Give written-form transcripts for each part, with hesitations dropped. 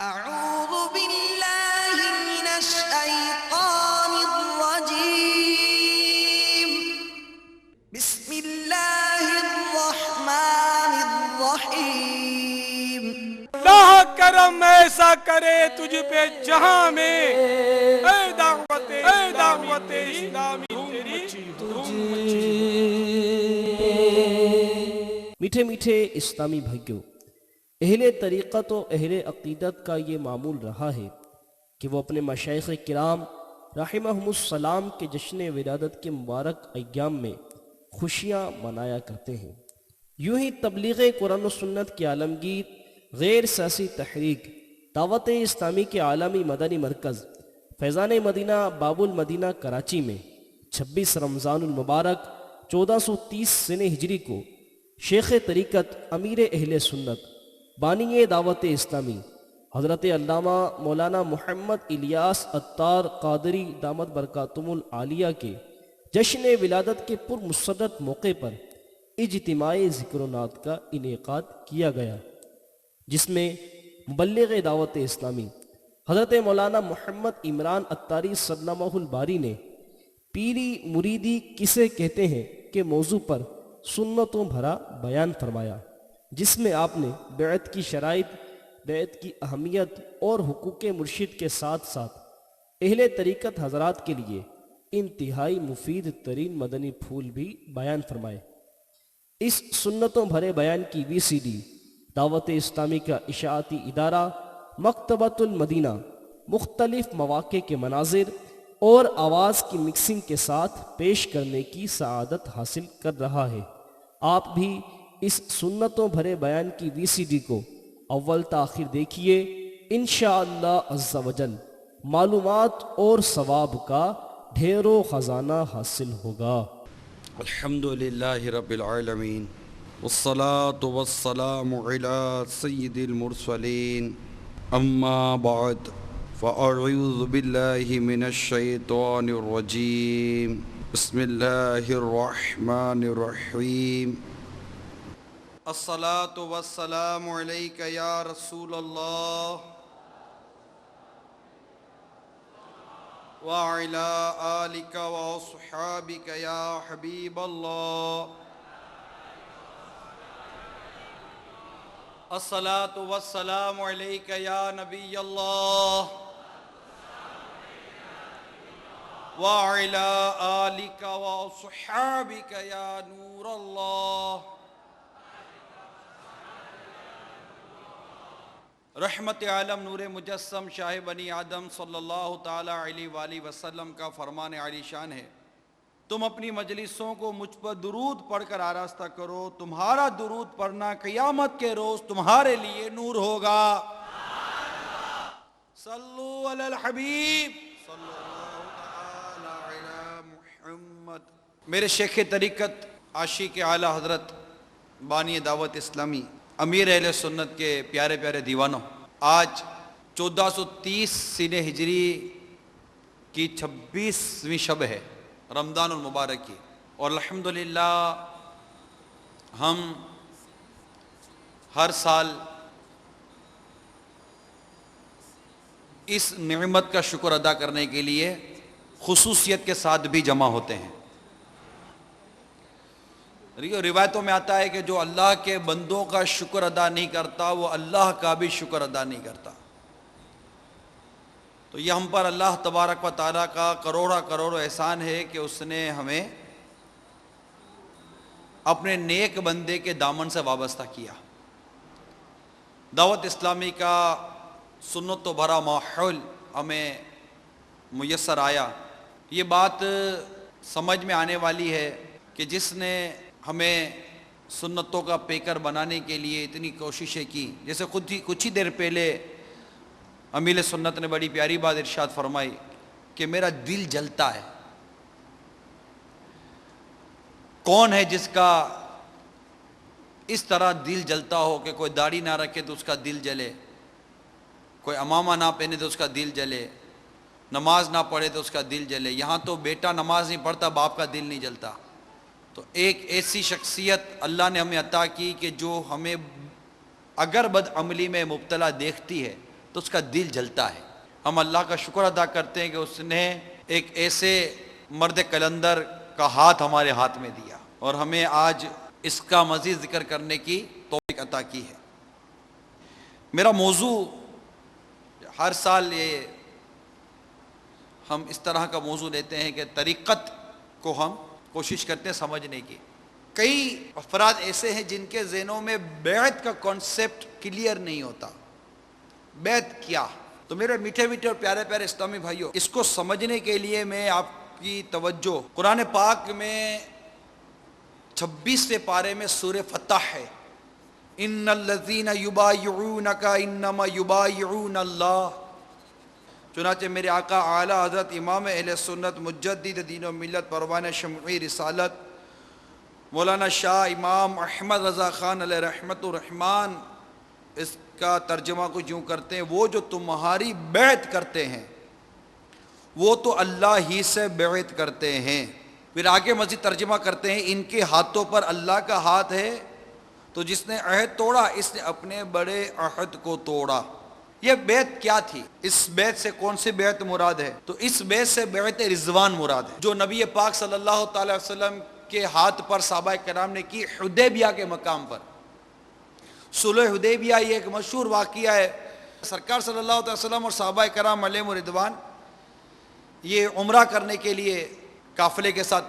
أعوذ بالله من الشيطان الرجيم بسم الله الرحمن الرحيم اللہ کرم ایسا کرے تجھ پہ جہاں میں اے دعوت اسلامی تیری دھوم مچی۔ میٹھے میٹھے اسلامی بھائیوں، اہل طریقت و اہل عقیدت کا یہ معمول رہا ہے کہ وہ اپنے مشائخ کرام رحمہم السلام کے جشن ولادت کے مبارک ایام میں خوشیاں منایا کرتے ہیں۔ یوں ہی تبلیغ قرآن و سنت کے عالمگیر غیر سیاسی تحریک دعوت اسلامی کے عالمی مدنی مرکز فیضان مدینہ باب المدینہ کراچی میں 26 رمضان المبارک 1430 سنہ ہجری کو شیخ طریقت امیر اہل سنت بانی دعوت اسلامی حضرت علامہ مولانا محمد الیاس عطار قادری دامت برکاتہم العالیہ کے جشن ولادت کے پرمسرت موقع پر اجتماعی ذکر و نعت کا انعقاد کیا گیا، جس میں مبلغ دعوت اسلامی حضرت مولانا محمد عمران عطاری سلمہ الباری نے پیری مریدی کسے کہتے ہیں کہ موضوع پر سنتوں بھرا بیان فرمایا، جس میں آپ نے بیعت کی شرائط، بیعت کی اہمیت اور حقوق مرشد کے ساتھ ساتھ اہل طریقت حضرات کے لیے انتہائی مفید ترین مدنی پھول بھی بیان فرمائے۔ اس سنتوں بھرے بیان کی VCD دعوت اسلامی کا اشاعتی ادارہ مکتبۃ المدینہ مختلف مواقع کے مناظر اور آواز کی مکسنگ کے ساتھ پیش کرنے کی سعادت حاصل کر رہا ہے۔ آپ بھی اس سنتوں بھرے بیان کی VCD کو اول تاخیر دیکھیے، انشاءاللہ عز و جل معلومات اور ثواب کا ڈھیروں خزانہ حاصل ہوگا۔ الحمدللہ رب العالمین والصلاة والسلام علی سید المرسلین اما بعد فاعوذ باللہ من الشیطان الرجیم بسم اللہ الرحمن الرحیم الصلاة والسلام علیک یا رسول اللہ وعلی آلک واصحابک یا حبیب اللہ الصلاة والسلام علیک یا نبی اللہ وعلی آلک واصحابک یا نور اللہ رحمت عالم نور مجسم شاہ بنی آدم صلی اللہ تعالیٰ علیہ وآلہ وسلم کا فرمان عالی شان ہے، تم اپنی مجلسوں کو مجھ پر درود پڑھ کر آراستہ کرو، تمہارا درود پڑھنا قیامت کے روز تمہارے لیے نور ہوگا۔ صلو علی الحبیب صلی اللہ تعالیٰ علی محمد۔ میرے شیخ طریقت عاشق اعلیٰ حضرت بانی دعوت اسلامی امیر اہل سنت کے پیارے پیارے دیوانوں، آج 1430 سنہ ہجری کی 26ویں شب ہے رمضان المبارک کی، اور الحمدللہ ہم ہر سال اس نعمت کا شکر ادا کرنے کے لیے خصوصیت کے ساتھ بھی جمع ہوتے ہیں۔ روایتوں میں آتا ہے کہ جو اللہ کے بندوں کا شکر ادا نہیں کرتا وہ اللہ کا بھی شکر ادا نہیں کرتا، تو یہ ہم پر اللہ تبارک و تعالیٰ کا کروڑا کروڑ احسان ہے کہ اس نے ہمیں اپنے نیک بندے کے دامن سے وابستہ کیا۔ دعوت اسلامی کا سنت و بھرا ماحول ہمیں میسر آیا۔ یہ بات سمجھ میں آنے والی ہے کہ جس نے ہمیں سنتوں کا پیکر بنانے کے لیے اتنی کوششیں کی، جیسے کچھ ہی دیر پہلے امیر سنت نے بڑی پیاری بات ارشاد فرمائی کہ میرا دل جلتا ہے۔ کون ہے جس کا اس طرح دل جلتا ہو کہ کوئی داڑھی نہ رکھے تو اس کا دل جلے، کوئی امامہ نہ پہنے تو اس کا دل جلے، نماز نہ پڑھے تو اس کا دل جلے، یہاں تو بیٹا نماز نہیں پڑھتا باپ کا دل نہیں جلتا۔ تو ایک ایسی شخصیت اللہ نے ہمیں عطا کی کہ جو ہمیں اگر بد عملی میں مبتلا دیکھتی ہے تو اس کا دل جلتا ہے۔ ہم اللہ کا شکر ادا کرتے ہیں کہ اس نے ایک ایسے مرد کلندر کا ہاتھ ہمارے ہاتھ میں دیا اور ہمیں آج اس کا مزید ذکر کرنے کی توفیق عطا کی ہے۔ میرا موضوع ہر سال یہ ہم اس طرح کا موضوع لیتے ہیں کہ طریقت کو ہم کوشش کرتے ہیں سمجھنے کی۔ کئی افراد ایسے ہیں جن کے ذہنوں میں بیعت کا کانسیپٹ کلیئر نہیں ہوتا، بیعت کیا؟ تو میرے میٹھے میٹھے اور پیارے پیارے اسلامی بھائیوں، اس کو سمجھنے کے لیے میں آپ کی توجہ قرآن پاک میں 26ویں پارے میں سورہ فتح ہے، ان الذین یبایعونک انما یبایعون اللہ۔ چنانچہ میرے آقا اعلیٰ حضرت امام اہل سنت مجدد دین و ملت پروان شمعی رسالت مولانا شاہ امام احمد رضا خان علیہ رحمت الرحمن اس کا ترجمہ کو یوں کرتے ہیں، وہ جو تمہاری بیعت کرتے ہیں وہ تو اللہ ہی سے بیعت کرتے ہیں۔ پھر آگے مزید ترجمہ کرتے ہیں، ان کے ہاتھوں پر اللہ کا ہاتھ ہے، تو جس نے عہد توڑا اس نے اپنے بڑے عہد کو توڑا۔ یہ بیعت کیا تھی؟ اس بیعت سے کون سی بیعت مراد ہے؟ تو اس بیعت سے بیعت رضوان مراد ہے، جو نبی پاک صلی اللہ تعالی وسلم کے ہاتھ پر صحابہ کرام نے کی حدیبیہ کے مقام پر۔ صلح حدیبیہ یہ ایک مشہور واقعہ ہے۔ سرکار صلی اللہ علیہ وسلم اور صحابہ کرام علیہم رضوان یہ عمرہ کرنے کے لیے قافلے کے ساتھ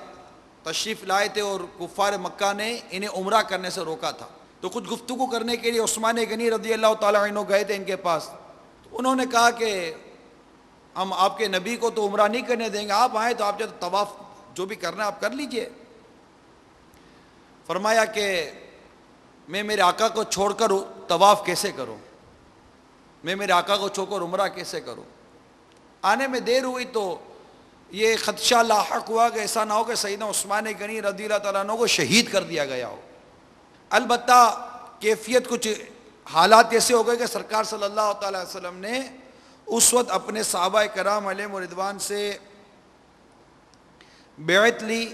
تشریف لائے تھے اور کفار مکہ نے انہیں عمرہ کرنے سے روکا تھا۔ تو کچھ گفتگو کرنے کے لیے عثمان غنی رضی اللہ تعالیٰ عنہ گئے تھے ان کے پاس۔ انہوں نے کہا کہ ہم آپ کے نبی کو تو عمرہ نہیں کرنے دیں گے، آپ آئیں تو آپ جو طواف جو بھی کرنا ہے آپ کر لیجئے۔ فرمایا کہ میں میرے آقا کو چھوڑ کر طواف کیسے کروں، میں میرے آقا کو چھوڑ کر عمرہ کیسے کروں؟ آنے میں دیر ہوئی تو یہ خدشہ لاحق ہوا کہ ایسا نہ ہو کہ سیدنا عثمان غنی رضی اللہ تعالیٰ عنہ کو شہید کر دیا گیا ہو۔ البتہ کیفیت کچھ حالات ایسے ہو گئے کہ سرکار صلی اللہ تعالیٰ علیہ وسلم نے اس وقت اپنے صحابہ کرام علیہم رضوان سے بیعت لی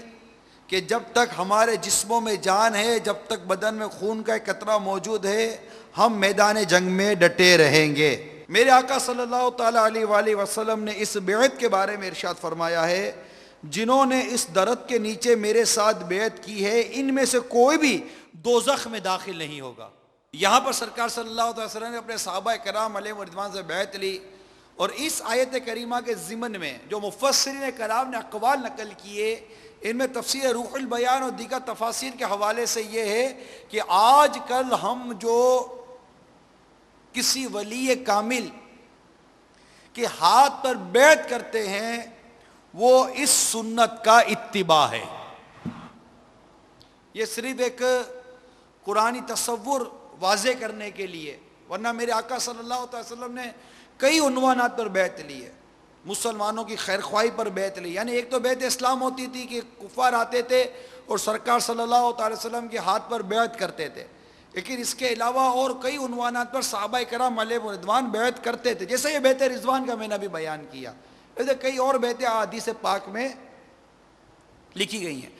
کہ جب تک ہمارے جسموں میں جان ہے، جب تک بدن میں خون کا ایک قطرہ موجود ہے، ہم میدان جنگ میں ڈٹے رہیں گے۔ میرے آقا صلی اللہ تعالیٰ علیہ وآلہ وسلم نے اس بیعت کے بارے میں ارشاد فرمایا ہے، جنہوں نے اس درخت کے نیچے میرے ساتھ بیعت کی ہے ان میں سے کوئی بھی دوزخ میں داخل نہیں ہوگا۔ یہاں پر سرکار صلی اللہ علیہ وسلم نے اپنے صحابہ کرام علیہ رضوان سے بیعت لی، اور اس آیت کریمہ کے ضمن میں جو مفسرین کرام نے اقوال نقل کیے، ان میں تفسیر روح البیان اور دیگر تفاسیر کے حوالے سے یہ ہے کہ آج کل ہم جو کسی ولی کامل کے ہاتھ پر بیعت کرتے ہیں وہ اس سنت کا اتباع ہے۔ یہ صرف ایک قرآنی تصور واضح کرنے کے لیے، ورنہ میرے آقا صلی اللہ علیہ وسلم نے کئی عنوانات پر بیعت لی ہے۔ مسلمانوں کی خیر خواہی پر بیعت لی، یعنی ایک تو بیعت اسلام ہوتی تھی کہ کفار آتے تھے اور سرکار صلی اللہ علیہ وسلم کے ہاتھ پر بیعت کرتے تھے، لیکن اس کے علاوہ اور کئی عنوانات پر صحابہ کرام علیہ رضوان بیعت کرتے تھے، جیسے یہ بیعت رضوان کا میں نے بھی بیان کیا۔ ایسے کئی اور بیعتیں احادیث پاک میں لکھی گئی ہیں۔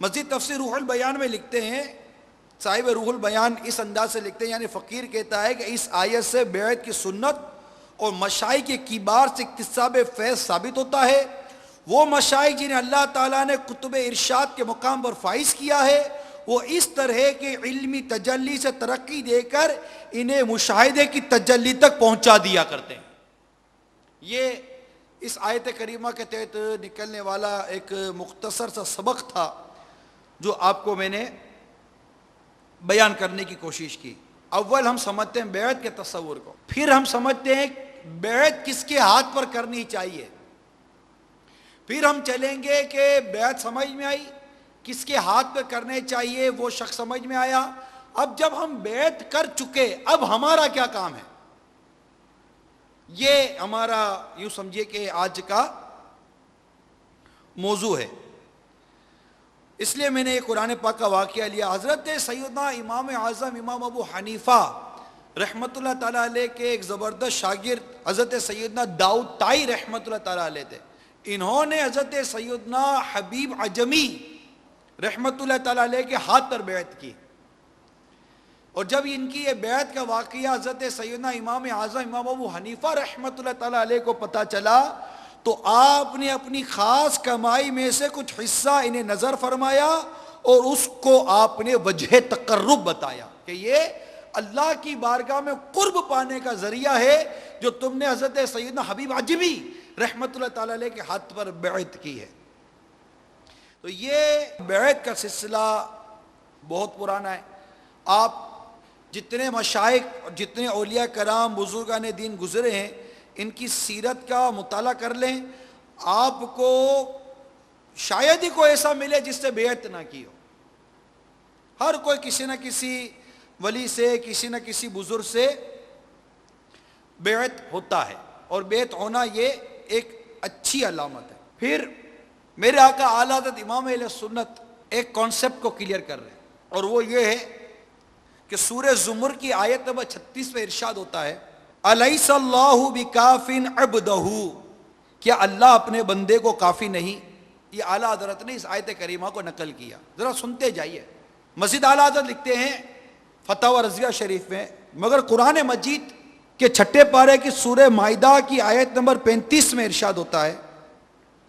مزید تفسیر روح البیان میں لکھتے ہیں، صاحب روح البیان اس انداز سے لکھتے ہیں، یعنی فقیر کہتا ہے کہ اس آیت سے بیعت کی سنت اور مشائخ کے کبار سے اکتساب فیض ثابت ہوتا ہے۔ وہ مشائخ جنہیں اللہ تعالیٰ نے کتب ارشاد کے مقام پر فائز کیا ہے، وہ اس طرح کے علمی تجلی سے ترقی دے کر انہیں مشاہدے کی تجلی تک پہنچا دیا کرتے ہیں۔ یہ اس آیت کریمہ کے تحت نکلنے والا ایک مختصر سا سبق تھا جو آپ کو میں نے بیان کرنے کی کوشش کی۔ اول ہم سمجھتے ہیں بیعت کے تصور کو، پھر ہم سمجھتے ہیں بیعت کس کے ہاتھ پر کرنی چاہیے، پھر ہم چلیں گے کہ بیعت سمجھ میں آئی، کس کے ہاتھ پہ کرنے چاہیے وہ شخص سمجھ میں آیا۔ اب جب ہم بیعت کر چکے اب ہمارا کیا کام ہے، یہ ہمارا یوں سمجھیے کہ آج کا موضوع ہے۔ اس لیے میں نے یہ قرآن پاک کا واقعہ لیا۔ حضرت سیدنا امام اعظم امام ابو حنیفہ رحمۃ اللہ تعالیٰ علیہ کے ایک زبردست شاگرد حضرت سیدنا داؤد طائی رحمۃ اللہ تعالیٰ علیہ تھے۔ انہوں نے حضرت سیدنا حبیب عجمی رحمۃ اللہ تعالیٰ علیہ کے ہاتھ پر بیعت کی۔ اور جب ان کی یہ بیعت کا واقعہ حضرت سیدنا امام اعظم امام ابو حنیفہ رحمۃ اللہ تعالیٰ علیہ کو پتہ چلا تو آپ نے اپنی خاص کمائی میں سے کچھ حصہ انہیں نظر فرمایا اور اس کو آپ نے وجہ تقرب بتایا کہ یہ اللہ کی بارگاہ میں قرب پانے کا ذریعہ ہے جو تم نے حضرت سیدنا حبیب عجمی رحمۃ اللہ تعالیٰ علیہ کے ہاتھ پر بیعت کی ہے۔ تو یہ بیعت کا سلسلہ بہت پرانا ہے۔ آپ جتنے مشائخ جتنے اولیاء کرام بزرگان دین گزرے ہیں ان کی سیرت کا مطالعہ کر لیں، آپ کو شاید ہی کوئی ایسا ملے جس سے بیعت نہ کی ہو۔ ہر کوئی کسی نہ کسی ولی سے کسی نہ کسی بزرگ سے بیعت ہوتا ہے، اور بیعت ہونا یہ ایک اچھی علامت ہے۔ پھر میرے آقا اعلیٰ حضرت امام اہل سنت ایک کانسیپٹ کو کلیئر کر رہے ہیں، اور وہ یہ ہے کہ سورہ زمر کی آیت نمبر 36 میں ارشاد ہوتا ہے الیس اللہ بکاف عبدہ، کیا اللہ اپنے بندے کو کافی نہیں؟ یہ اعلیٰ حضرت نے اس آیت کریمہ کو نقل کیا، ذرا سنتے جائیے۔ مزید اعلیٰ حضرت لکھتے ہیں فتاوی رضویہ شریف میں، مگر قرآن مجید کے چھٹے پارے کی سورہ مائدہ کی آیت نمبر 35 میں ارشاد ہوتا ہے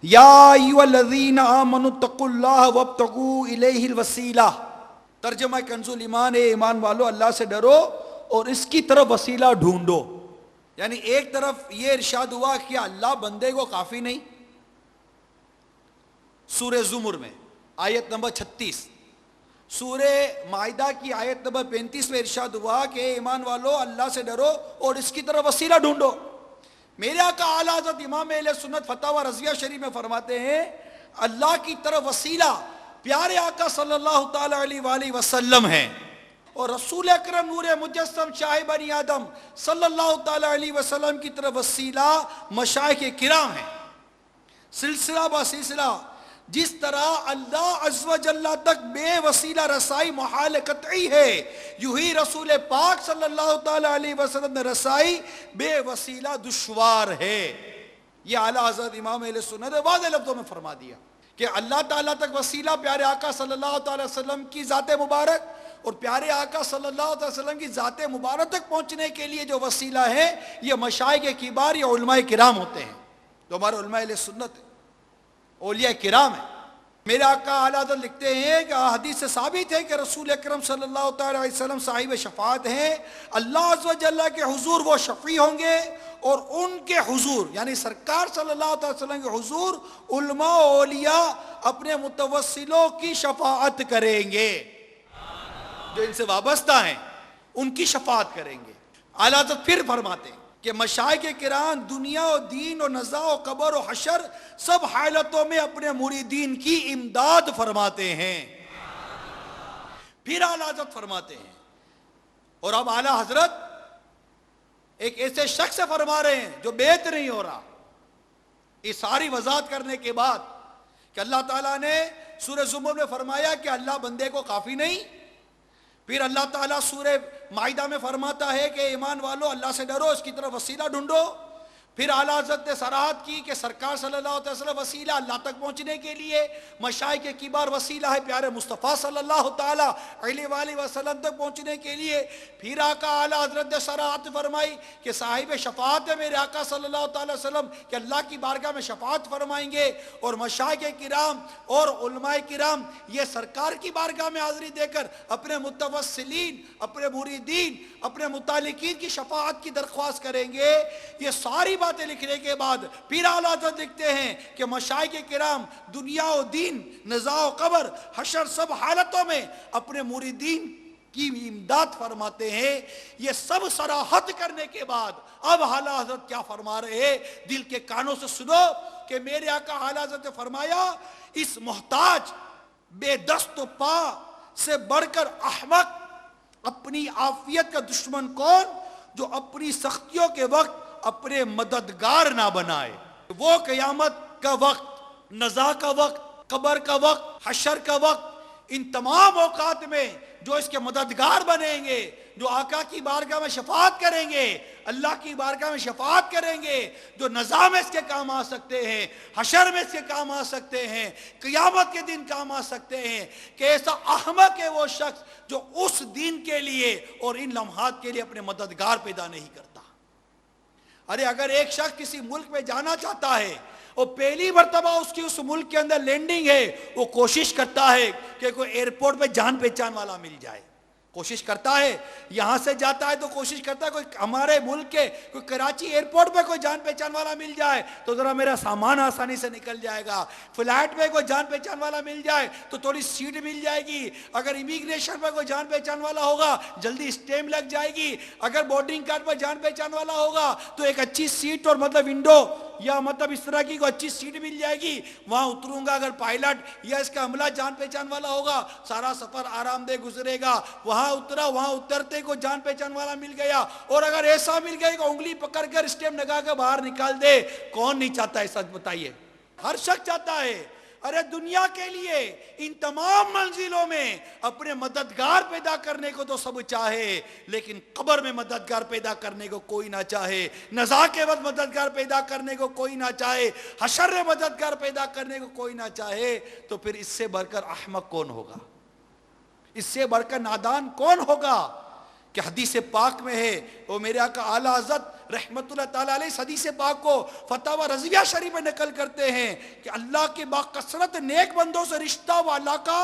یا ایھا الذین آمنوا اتقوا اللہ وابتغوا الیہ الوسیلہ، ترجمہ کنز الایمان، اے ایمان والو اللہ سے ڈرو اور اس کی طرف وسیلہ ڈھونڈو۔ یعنی ایک طرف یہ ارشاد ہوا کہ اللہ بندے کو کافی نہیں، سورہ زمر میں آیت نمبر 36، سورہ مائدہ کی آیت نمبر 35 میں ارشاد ہوا کہ اے ایمان والو اللہ سے ڈرو اور اس کی طرف وسیلہ ڈھونڈو۔ میرے آقا اعلیٰ حضرت امام اہل سنت فتاوی رضویہ شریف میں فرماتے ہیں اللہ کی طرف وسیلہ پیارے آقا صلی اللہ تعالی علیہ وآلہ وسلم ہیں، اور رسول اکرم نور مجسم شاہ بنی آدم صلی اللہ تعالی علیہ وسلم کی طرف وسیلہ مشائخ کرام ہیں۔ سلسلہ با سلسلہ جس طرح اللہ عز و جل تک بے وسیلہ رسائی محال قطعی ہے، یوں ہی رسول پاک صلی اللہ تعالی علیہ وسلم نے رسائی بے وسیلہ دشوار ہے۔ یہ اعلیٰ حضرت امام اہل سنت نے واضح لفظوں میں فرما دیا کہ اللہ تعالیٰ تک وسیلہ پیارے آقا صلی اللہ تعالی وسلم کی ذات مبارک اور پیارے آقا صلی اللہ علیہ وسلم کی ذات مبارک تک پہنچنے کے لیے جو وسیلہ ہے یہ مشائخ کبار یا علماء کرام ہوتے ہیں، جو ہمارے علماء اہل سنت ہیں، اولیاء کرام ہیں۔ میرے آقا اعلیٰ حضرت لکھتے ہیں کہ حدیث سے ثابت ہے کہ رسول اکرم صلی اللہ تعالی علیہ وسلم صاحب شفاعت ہیں، اللہ عز و جل کے حضور وہ شفیع ہوں گے اور ان کے حضور یعنی سرکار صلی اللہ علیہ وسلم کے حضور علماء و اولیاء اپنے متوسلوں کی شفاعت کریں گے، جو ان سے وابستہ ہیں ان کی شفاعت کریں گے۔ اعلیٰ حضرت پھر فرماتے ہیں کہ مشائخ کرام دنیا و دین و نزاع و قبر و حشر سب حالتوں میں اپنے مریدین کی امداد فرماتے ہیں۔ پھر اعلیٰ حضرت فرماتے ہیں، اور اب اعلیٰ حضرت ایک ایسے شخص سے فرما رہے ہیں جو بیعت نہیں ہو رہا، یہ ساری وضاحت کرنے کے بعد کہ اللہ تعالیٰ نے سورہ زمر میں فرمایا کہ اللہ بندے کو کافی نہیں، پھر اللہ تعالیٰ سورہ مائدہ میں فرماتا ہے کہ ایمان والو اللہ سے ڈرو اس کی طرف وسیلہ ڈھونڈو، پھر اعلیٰ حضرت نے صراحت کی کہ سرکار صلی اللہ علیہ وسلم وسیلہ اللہ تک پہنچنے کے لیے، مشائخ کبار وسیلہ ہے پیارے مصطفیٰ صلی اللہ تعالی علیہ وآلہ وسلم تک پہنچنے کے لیے، پھر آقا اعلیٰ حضرت نے صراحت فرمائی کہ صاحب شفاعت ہے میرے آقا صلی اللہ تعالی وسلم کہ اللہ کی بارگاہ میں شفاعت فرمائیں گے، اور مشائخ کرام اور علماء کرام یہ سرکار کی بارگاہ میں حاضری دے کر اپنے متوسلین اپنے مریدین اپنے متعلقین کی شفاعت کی درخواست کریں گے۔ یہ ساری باتیں لکھنے کے بعد پھر اعلیٰ حضرت لکھتے ہیں کہ مشائخ کرام دنیا و دین نزاع و قبر حشر سب حالتوں میں اپنے مریدین کی امداد فرماتے ہیں۔ یہ سب صراحت کرنے کے بعد اب اعلیٰ حضرت کیا فرما رہے ہیں، دل کے کانوں سے سنو کہ میرے آقا اعلیٰ حضرت نے فرمایا اس محتاج بے دست و پا سے بڑھ کر احمق اپنی عافیت کا دشمن کون، جو اپنی سختیوں کے وقت اپنے مددگار نہ بنائے۔ وہ قیامت کا وقت، نزاع کا وقت، قبر کا وقت، حشر کا وقت، ان تمام اوقات میں جو اس کے مددگار بنیں گے، جو آقا کی بارگاہ میں شفاعت کریں گے، اللہ کی بارگاہ میں شفاعت کریں گے، جو نظام اس کے کام آ سکتے ہیں، حشر میں اس کے کام آ سکتے ہیں، قیامت کے دن کام آ سکتے ہیں، کہ ایسا احمق ہے وہ شخص جو اس دن کے لیے اور ان لمحات کے لیے اپنے مددگار پیدا نہیں کرتا۔ ارے اگر ایک شخص کسی ملک میں جانا چاہتا ہے اور پہلی مرتبہ اس کی اس ملک کے اندر لینڈنگ ہے، وہ کوشش کرتا ہے کہ کوئی ایئرپورٹ پہ جان پہچان والا مل جائے، کوشش کرتا ہے، یہاں سے جاتا ہے تو کوشش کرتا ہے کوئی ہمارے ملک کے کوئی کراچی ایئرپورٹ پہ کوئی جان پہچان والا مل جائے تو ذرا میرا سامان آسانی سے نکل جائے گا، فلائٹ پہ کوئی جان پہچان والا مل جائے تو تھوڑی سیٹ مل جائے گی، اگر امیگریشن پہ کوئی جان پہچان والا ہوگا جلدی اسٹیمپ لگ جائے گی، اگر بورڈنگ کارڈ پر جان پہچان والا ہوگا تو ایک اچھی سیٹ اور مطلب ونڈو یا مطلب اس طرح کی کوئی اچھی سیٹ مل جائے گی، وہاں اتروں گا، اگر پائلٹ یا اس کا عملہ جان پہچان والا ہوگا سارا سفر آرام دہ گزرے گا، وہاں اترا، وہاں اترتے کو جان پہچان والا مل گیا، اور اگر ایسا مل گیا کہ انگلی پکڑ کر اسٹیمپ لگا کے باہر نکال دے، کون نہیں چاہتا ہے؟ سچ بتائیے، ہر شخص چاہتا ہے۔ ارے دنیا کے لیے ان تمام منزلوں میں اپنے مددگار پیدا کرنے کو تو سب چاہے، لیکن قبر میں مددگار پیدا کرنے کو کوئی نہ چاہے، نزا کے وقت مددگار پیدا کرنے کو کوئی نہ چاہے، حشر میں مددگار پیدا کرنے کو کوئی نہ چاہے، تو پھر اس سے بڑھ کر احمق کون ہوگا؟ اس سے بڑھ کر نادان کون ہوگا؟ کہ حدیث پاک میں ہے، وہ میرے آقا اعلیٰ حضرت رحمت اللہ تعالیٰ علیہ اس حدیث پاک کو فتاوی رضویہ شریف میں نقل کرتے ہیں کہ اللہ کے باکثرت نیک بندوں سے رشتہ و علاقہ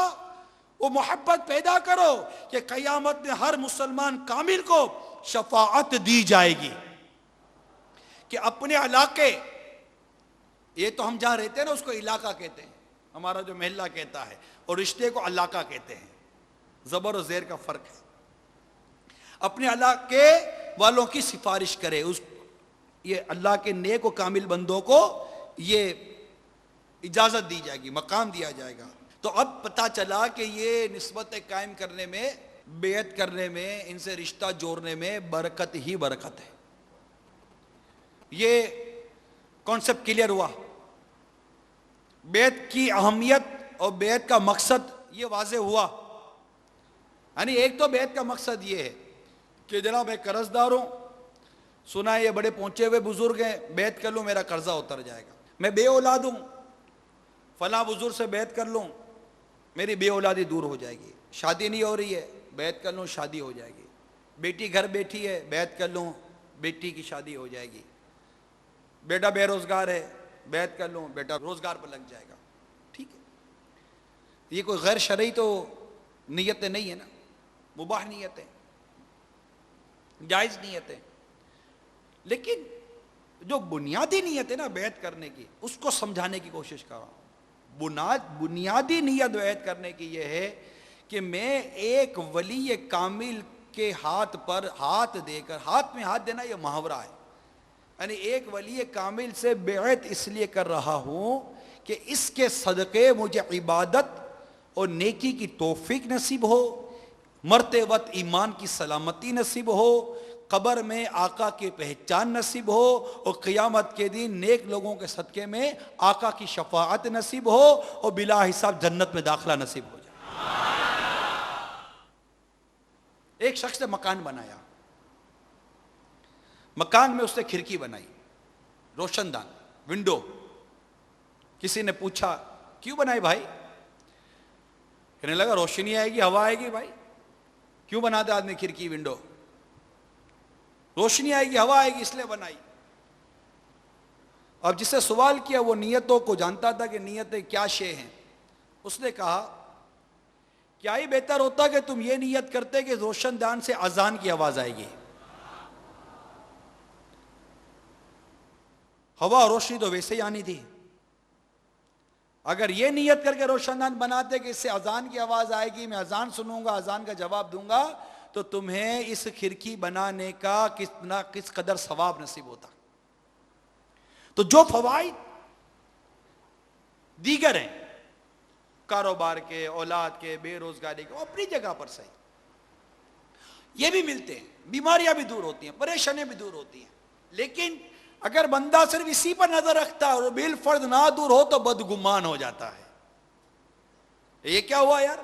وہ محبت پیدا کرو کہ قیامت میں ہر مسلمان کامل کو شفاعت دی جائے گی، کہ اپنے علاقے، یہ تو ہم جہاں رہتے ہیں نا اس کو علاقہ کہتے ہیں، ہمارا جو محلہ کہتا ہے، اور رشتے کو علاقہ کہتے ہیں، زبر و زیر کا فرق ہے۔ اپنے علاقے والوں کی سفارش کرے، یہ اللہ کے نیک و کامل بندوں کو یہ اجازت دی جائے گی، مقام دیا جائے گا۔ تو اب پتہ چلا کہ یہ نسبت قائم کرنے میں، بیعت کرنے میں، ان سے رشتہ جوڑنے میں برکت ہی برکت ہے۔ یہ کانسیپٹ کلیئر ہوا، بیعت کی اہمیت اور بیعت کا مقصد یہ واضح ہوا۔ یعنی ایک تو بیعت کا مقصد یہ ہے کہ جناب میں قرض دار ہوں، سنا ہے یہ بڑے پہنچے ہوئے بزرگ ہیں، بیعت کر لوں میرا قرضہ اتر جائے گا، میں بے اولاد ہوں، فلاں بزرگ سے بیعت کر لوں میری بے اولادی دور ہو جائے گی، شادی نہیں ہو رہی ہے بیعت کر لوں شادی ہو جائے گی، بیٹی گھر بیٹھی ہے بیعت کر لوں بیٹی کی شادی ہو جائے گی، بیٹا بے روزگار ہے بیعت کر لوں بیٹا روزگار پر لگ جائے گا۔ ٹھیک ہے، یہ کوئی غیر شرعی تو نیتیں نہیں ہے نا، مباح نیتیں، جائز نیتیں، لیکن جو بنیادی نیت ہے نا بیعت کرنے کی، اس کو سمجھانے کی کوشش کر رہا ہوں۔ بنیادی نیت بیعت کرنے کی یہ ہے کہ میں ایک ولی کامل کے ہاتھ پر ہاتھ دے کر، ہاتھ میں ہاتھ دینا یہ محاورہ ہے، یعنی ایک ولی کامل سے بیعت اس لیے کر رہا ہوں کہ اس کے صدقے مجھے عبادت اور نیکی کی توفیق نصیب ہو، مرتے وقت ایمان کی سلامتی نصیب ہو، قبر میں آقا کی پہچان نصیب ہو، اور قیامت کے دن نیک لوگوں کے صدقے میں آقا کی شفاعت نصیب ہو، اور بلا حساب جنت میں داخلہ نصیب ہو جائے۔ ایک شخص نے مکان بنایا، مکان میں اس نے کھڑکی بنائی، روشن دان، ونڈو۔ کسی نے پوچھا کیوں بنائی بھائی؟ کہنے لگا روشنی آئے گی، ہوا آئے گی بھائی، کیوں بناتے آدمی کھڑکی ونڈو؟ روشنی آئے گی، ہوا آئے گی، اس لیے بنائی۔ اب جس سے سوال کیا وہ نیتوں کو جانتا تھا کہ نیتیں کیا شے ہیں، اس نے کہا کیا ہی بہتر ہوتا کہ تم یہ نیت کرتے کہ روشن دان سے اذان کی آواز آئے گی، ہوا اور روشنی تو ویسے ہی آنی تھی، اگر یہ نیت کر کے روشن دان بناتے کہ اس سے اذان کی آواز آئے گی، میں اذان سنوں گا، اذان کا جواب دوں گا، تو تمہیں اس کھڑکی بنانے کا کس قدر ثواب نصیب ہوتا۔ تو جو فوائد دیگر ہیں کاروبار کے، اولاد کے، بے روزگاری کے، وہ اپنی جگہ پر صحیح، یہ بھی ملتے ہیں، بیماریاں بھی دور ہوتی ہیں، پریشانیاں بھی دور ہوتی ہیں، لیکن اگر بندہ صرف اسی پر نظر رکھتا ہے اور بالفرض نہ دور ہو تو بدگمان ہو جاتا ہے۔ یہ کیا ہوا یار،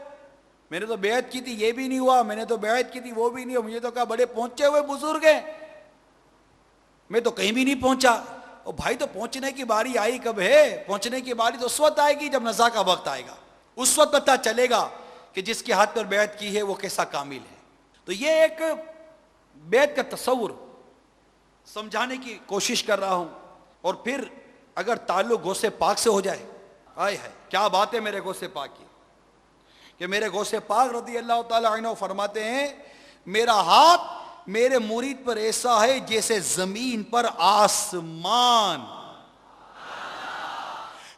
میں نے تو بیعت کی تھی یہ بھی نہیں ہوا, میں نے تو بیعت کی تھی وہ بھی نہیں ہوا, مجھے تو کہا بڑے پہنچے ہوئے بزرگ ہیں, میں تو کہیں بھی نہیں پہنچا. اور بھائی تو پہنچنے کی باری آئی کب ہے؟ پہنچنے کی باری تو اس وقت آئے گی جب نزا کا وقت آئے گا, اس وقت پتہ چلے گا کہ جس کے ہاتھ پر بیعت کی ہے وہ کیسا کامل ہے. تو یہ ایک بیعت کا تصور سمجھانے کی کوشش کر رہا ہوں. اور پھر اگر تعلق غوث پاک سے ہو جائے, آئے ہے کیا بات ہے میرے غوث پاک کی, کہ میرے غوث پاک رضی اللہ تعالی عنہ فرماتے ہیں میرا ہاتھ میرے مرید پر ایسا ہے جیسے زمین پر آسمان.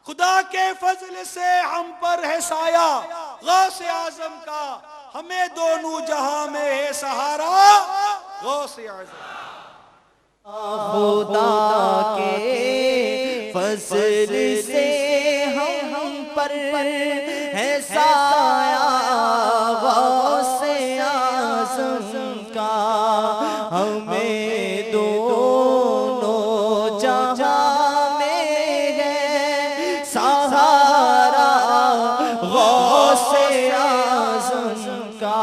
خدا کے فضل سے ہم پر ہے سایہ غوث اعظم کا, ہمیں دونوں جہاں میں ہے سہارا غوث اعظم. خدا کے فضل سے ہم پر ہے سایہ غوث اعظم کا, ہمیں دونوں جہاں میں ہے سہارا غوث اعظم کا.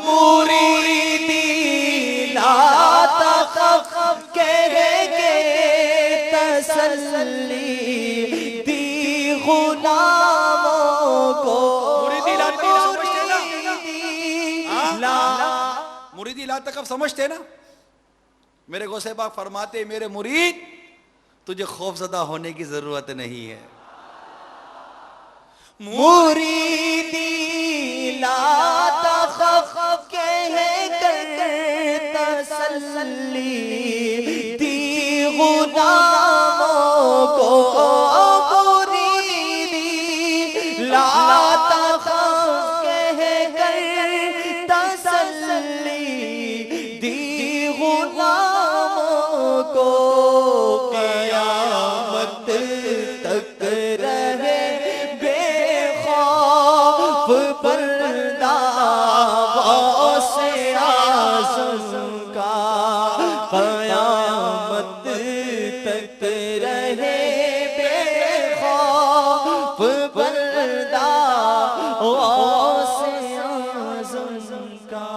مریدی لا تخف کہہ کے تسلی دی غلاموں کو. مریدی لا تخف سمجھتے نا, میرے غوث پاک فرماتے میرے مرید تجھے خوف زدہ ہونے کی ضرورت نہیں ہے. مریدی لا تخف کہہ کر تسلی دی غلاموں کو. مریدی لا تخف کہہ کر تسلی دی غلاموں کو. قیامت تک رہے پردہ غوث اعظم کا, قیامت تک رہے بے خوف پردہ غوث اعظم کا.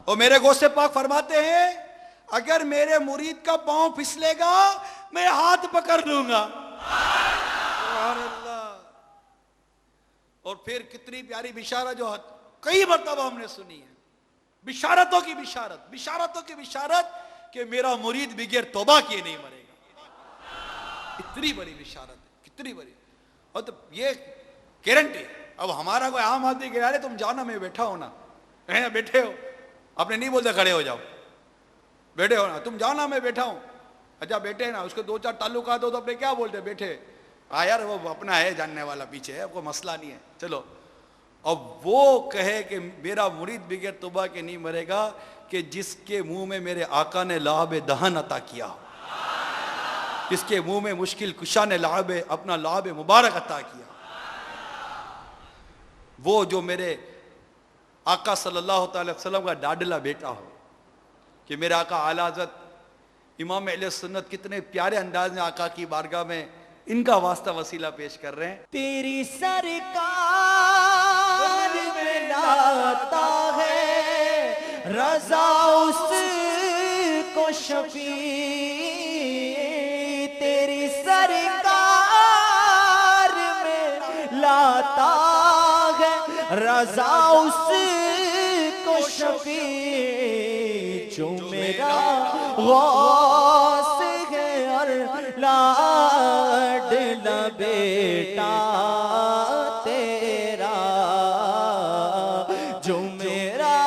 اور میرے غوث پاک فرماتے ہیں اگر میرے مرید کا پاؤں پھسلے گا میں ہاتھ پکڑ لوں گا. اور پھر کتنی پیاری بشارت جو کئی مرتبہ ہم نے سنی ہے, بشارتوں کی بشارت, بشارتوں کی بشارت کہ میرا مرید بغیر توبہ کیے نہیں مرے گا. اتنی بڑی بشارت ہے, کتنی بڑی. اور تو یہ گارنٹی. اب ہمارا کوئی عام آدمی کہہ رہے تم جانا میں بیٹھا ہونا, بیٹھے ہو, اپنے نہیں بولتے کھڑے ہو جاؤ, بیٹھے ہو نا, تم جانا میں بیٹھا ہوں. اچھا بیٹھے نا, اس کے دو چار تعلقات ہو تو اپنے کیا بولتے بیٹھے, یار وہ اپنا ہے جاننے والا پیچھے ہے, کوئی مسئلہ نہیں ہے چلو. اب وہ کہے کہ میرا مرید بغیر توبہ کے نہیں مرے گا کہ جس کے منہ میں میرے آقا نے لعاب دہن عطا کیا, جس کے منہ میں مشکل کشا نے اپنا لعاب مبارک عطا کیا, وہ جو میرے آقا صلی اللہ تعالی وسلم کا ڈاڈلا بیٹا ہو. کہ میرے آقا اعلیٰ حضرت امام اہل سنت کتنے پیارے انداز میں آقا کی بارگاہ میں ان کا واسطہ وسیلہ پیش کر رہے ہیں. تیری سرکار میں لاتا ہے رضا اس کو شفیع, تیری سرکار میں لاتا ہے رضا اس کو شفیع, جو میرا غوث ہے اور لاڈلا بیٹا تیرا, جو میرا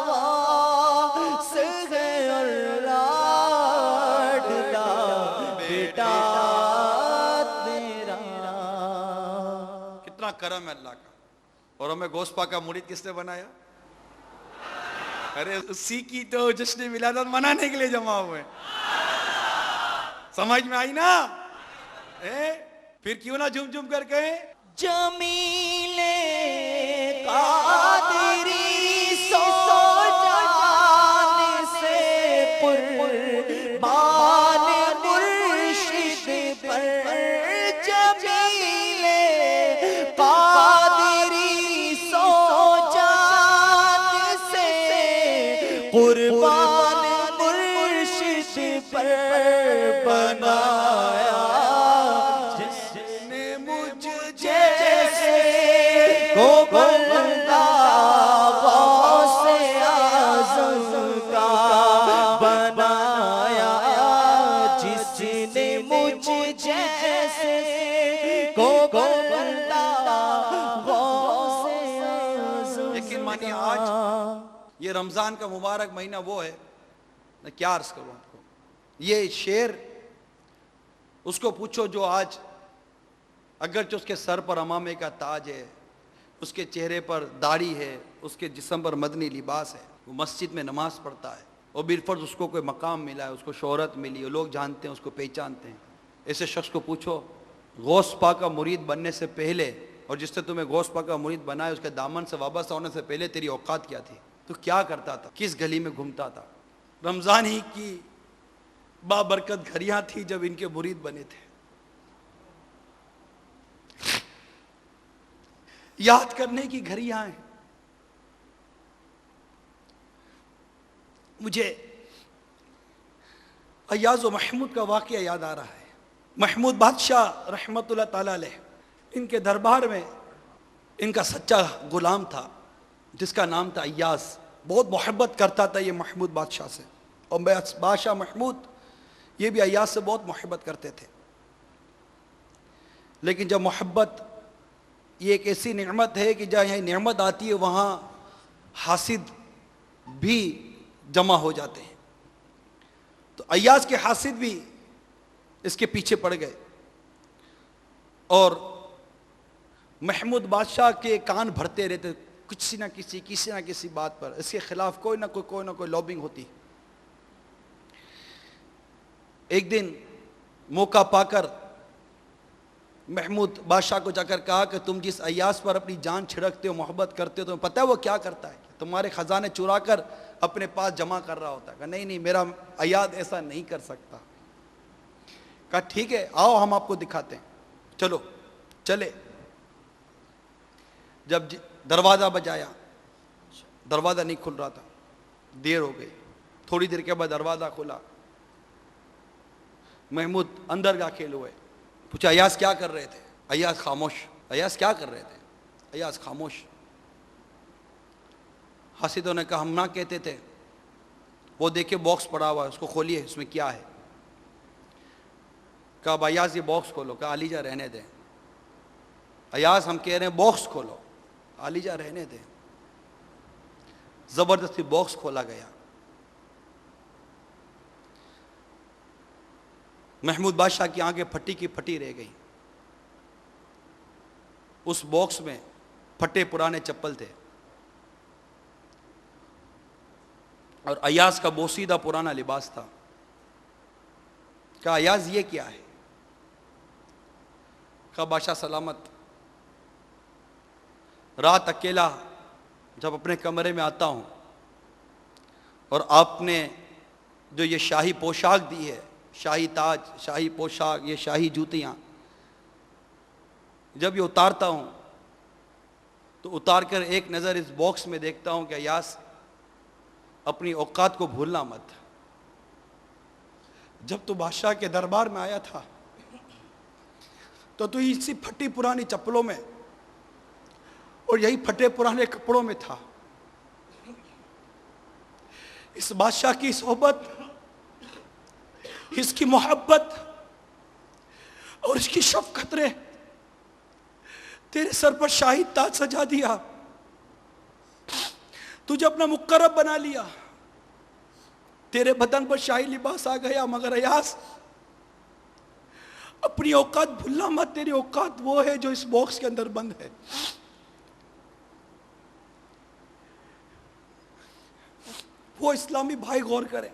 غوث ہے اور لاڈلا بیٹا تیرا. کتنا کرم ہے اللہ کا. اور ہمیں غوث پاک کا مرید کس نے بنایا؟ ارے اسی کی تو جشن ولادت منانے کے لیے جمع ہوئے. سمجھ میں آئی نا؟ پھر کیوں نہ جھوم جھوم کر کہیں جمیل قادری سو جان سے قربان مرشد پر, جمیل پر بنایا جس نے مجھ جیسے کو بندہ غوث اعظم کا بنایا جس نے مجھ جیسے کو بندہ غوث اعظم لیکن مانیے آج یہ رمضان کا مبارک مہینہ وہ ہے، میں کیا عرض کروں آپ کو، یہ شعر اس کو پوچھو جو آج اگرچہ اس کے سر پر امامے کا تاج ہے، اس کے چہرے پر داڑھی ہے، اس کے جسم پر مدنی لباس ہے، وہ مسجد میں نماز پڑھتا ہے اور بالفرض اس کو کوئی مقام ملا ہے، اس کو شہرت ملی ہے، لوگ جانتے ہیں، اس کو پہچانتے ہیں، ایسے شخص کو پوچھو غوث پاک کا مرید بننے سے پہلے اور جس سے تمہیں غوث پاک کا مرید بنائے اس کے دامن سے وابستہ ہونے سے پہلے تیری اوقات کیا تھی، تو کیا کرتا تھا، کس گلی میں گھومتا تھا؟ رمضان ہی کی بابرکت گھڑیاں تھی جب ان کے مرید بنے تھے، یاد کرنے کی گھڑیاں ہیں۔ مجھے ایاز و محمود کا واقعہ یاد آ رہا ہے۔ محمود بادشاہ رحمت اللہ تعالی علیہ، ان کے دربار میں ان کا سچا غلام تھا جس کا نام تھا ایاز، بہت محبت کرتا تھا یہ محمود بادشاہ سے، اور بادشاہ محمود یہ بھی ایاز سے بہت محبت کرتے تھے۔ لیکن جب محبت یہ ایک ایسی نعمت ہے کہ جہاں یہ نعمت آتی ہے وہاں حاسد بھی جمع ہو جاتے ہیں، تو ایاز کے حاسد بھی اس کے پیچھے پڑ گئے اور محمود بادشاہ کے کان بھرتے رہتے، کسی نہ کسی بات پر اس کے خلاف کوئی نہ کوئی لابنگ ہوتی۔ ایک دن موقع پا کر محمود بادشاہ کو جا کر کہا کہ تم جس ایاز پر اپنی جان چھڑکتے ہو، محبت کرتے ہو، تمہیں پتہ ہے وہ کیا کرتا ہے؟ تمہارے خزانے چرا کر اپنے پاس جمع کر رہا ہوتا ہے۔ کہا نہیں میرا ایاز ایسا نہیں کر سکتا۔ کہا ٹھیک ہے آؤ ہم آپ کو دکھاتے ہیں، چلو چلے۔ جب دروازہ بجایا، دروازہ نہیں کھل رہا تھا، دیر ہو گئی، تھوڑی دیر کے بعد دروازہ کھلا، محمود اندر داخل ہوئے، پوچھا ایاز کیا کر رہے تھے؟ ایاز خاموش۔ ایاز کیا کر رہے تھے؟ ایاز خاموش۔ حاسدوں نے کہا ہم نہ کہتے تھے، وہ دیکھے باکس پڑا ہوا ہے، اس کو کھولیے، اس میں کیا ہے؟ کہا اب ایاز یہ باکس کھولو۔ کہا علی جا رہنے دیں ایاز، ہم کہہ رہے ہیں باکس کھولو۔ علی جا رہنے دیں۔ زبردستی باکس کھولا گیا۔ محمود بادشاہ کی آنکھیں پھٹی کی پھٹی رہ گئیں۔ اس باکس میں پھٹے پرانے چپل تھے اور ایاز کا بوسیدہ پرانا لباس تھا۔ کہا ایاز یہ کیا ہے؟ کہا بادشاہ سلامت، رات اکیلا جب اپنے کمرے میں آتا ہوں اور آپ نے جو یہ شاہی پوشاک دی ہے، شاہی تاج، شاہی پوشاک، یہ شاہی جوتیاں، جب یہ اتارتا ہوں تو اتار کر ایک نظر اس باکس میں دیکھتا ہوں کہ ایاز اپنی اوقات کو بھولنا مت۔ جب تو بادشاہ کے دربار میں آیا تھا تو اسی پھٹی پرانی چپلوں میں اور یہی پھٹے پرانے کپڑوں میں تھا۔ اس بادشاہ کی صحبت، اس کی محبت اور اس کی شفقت نے تیرے سر پر شاہی تاج سجا دیا، تجھے اپنا مقرب بنا لیا، تیرے بدن پر شاہی لباس آ گیا، مگر ایاز اپنی اوقات بھولنا مت، تیری اوقات وہ ہے جو اس باکس کے اندر بند ہے۔ وہ اسلامی بھائی غور کریں،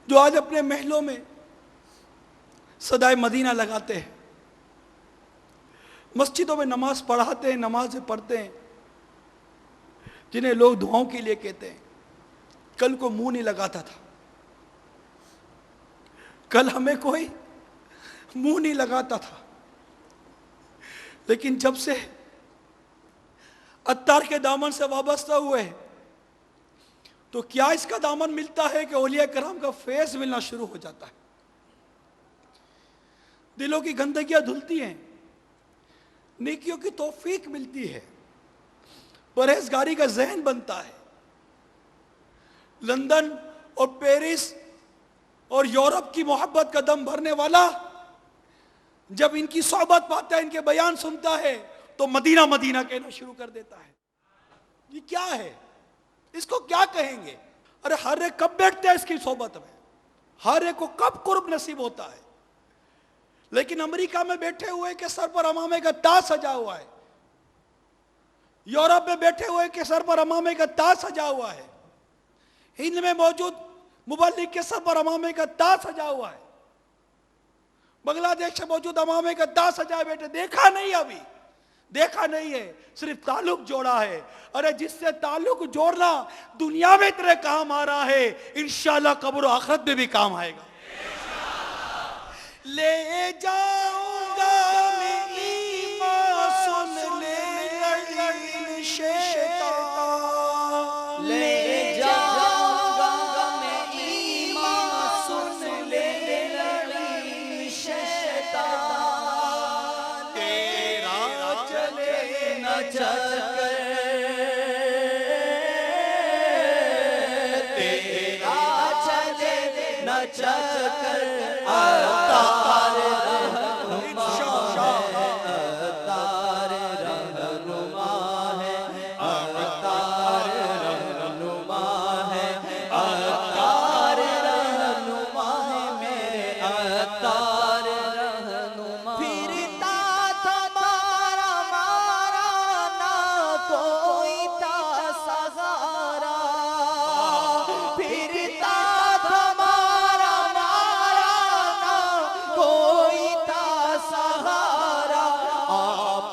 جو آج اپنے محلوں میں صدائے مدینہ لگاتے ہیں، مسجدوں میں نماز پڑھاتے ہیں، نمازیں پڑھتے ہیں، جنہیں لوگ دعاؤں کے لیے کہتے ہیں، کل کو منہ نہیں لگاتا تھا، کل ہمیں کوئی منہ نہیں لگاتا تھا، لیکن جب سے عطار کے دامن سے وابستہ ہوئے تو کیا اس کا دامن ملتا ہے کہ اولیاء کرام کا فیض ملنا شروع ہو جاتا ہے، دلوں کی گندگیاں دھلتی ہیں، نیکیوں کی توفیق ملتی ہے، پرہیزگاری کا ذہن بنتا ہے۔ لندن اور پیرس اور یورپ کی محبت کا دم بھرنے والا جب ان کی صحبت پاتا ہے، ان کے بیان سنتا ہے تو مدینہ مدینہ کہنا شروع کر دیتا ہے۔ یہ کیا ہے؟ اس کو کیا کہیں گے؟ ارے ہر ایک کب بیٹھتا ہے اس کی صحبت میں، ہر ایک کو کب قرب نصیب ہوتا ہے؟ لیکن امریکہ میں بیٹھے ہوئے کے سر پر امامے کا تاج سجا ہوا ہے، یورپ میں بیٹھے ہوئے کے سر پر امامے کا تاج سجا ہوا ہے، ہند میں موجود مبلغ کے سر پر امامے کا تاج سجا ہوا ہے، بنگلہ دیش میں موجود امامے کا تاج سجا ہے۔ بیٹے دیکھا نہیں، ابھی دیکھا نہیں ہے، صرف تعلق جوڑا ہے۔ ارے جس سے تعلق جوڑنا دنیا میں تیرے کام آ رہا ہے، انشاءاللہ قبر و آخرت میں بھی کام آئے گا۔ لے جاؤں گا میں ایمان سن لے شیطان، لے جاؤں گا میں ایمان سن لے لڑی شیطان، تیرا چلے نہ چکر، تیرا چلے نہ چکر، اتار رہنما ہے، اتار رہنما ہے، اتار رہنما ہے، اتار رہنما ہے میرے، اتار رہنما۔ پھرتا تھا مارا مارا، نہ کوئی تھا سہارا، پھرتا تھا مارا مارا، نہ کوئی تھا سہارا، آ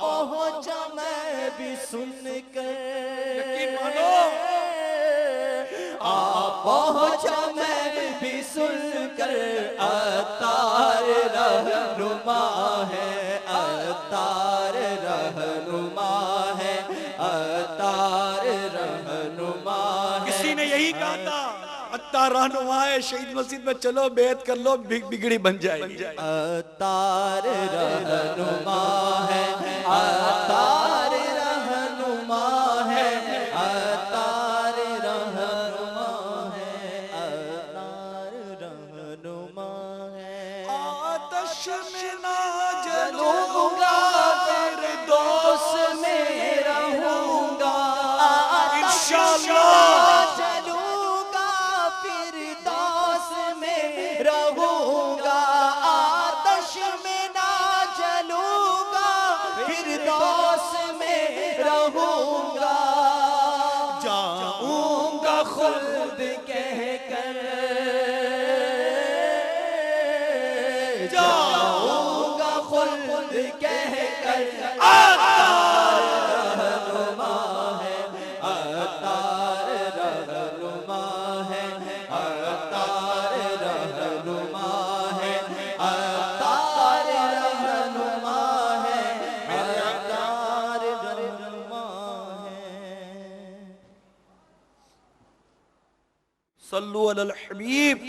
پہنچا میں بھی سن کر، یقین مانو، آ پہنچا میں بھی سن کر، اتار رہنما ہے، اتار رہنما ہے، اتار رہنما ہے۔ کسی نے یہی کہا تھا، اتار رہنما ہے، شہید مسجد میں چلو بیعت کر لو، بگڑی بن جائے گی۔ اتار رہنما ہے، اتار رہنما ہے، اتار رہنما ہے، اتار رہنما ہے۔ آتش میں نہ جلوں گا فردوس میں رہوں گا، انشاءاللہ چلوں گا فردوس میں رہوں گا، آتش میں نہ جلوں گا فردوس میں رہوں گا، جاؤں گا خلد کہہ کر، جاؤں گا خلد کہہ کر، اتار رہنما ہے، اتار رہنما ہے، اتار رہنما ہے، اتار رہنما ہے، اتار رہنما ہے۔ صلو علی الحبیب۔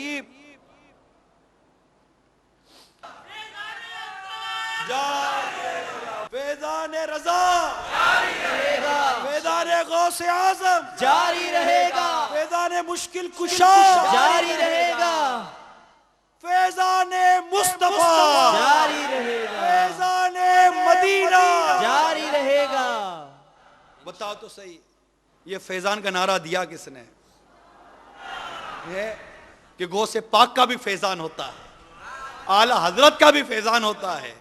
فیضان رضا، فیضان غوث اعظم، جاری رہے گا، فیضان مشکل کشا، جاری رہے گا، فیضان مصطفیٰ، جاری رہے گا، فیضان مدینہ، جاری رہے گا۔ بتاؤ تو صحیح، یہ فیضان کا نعرہ دیا کس نے؟ یہ کہ غوث پاک کا بھی فیضان ہوتا ہے، اعلی حضرت کا بھی فیضان ہوتا ہے،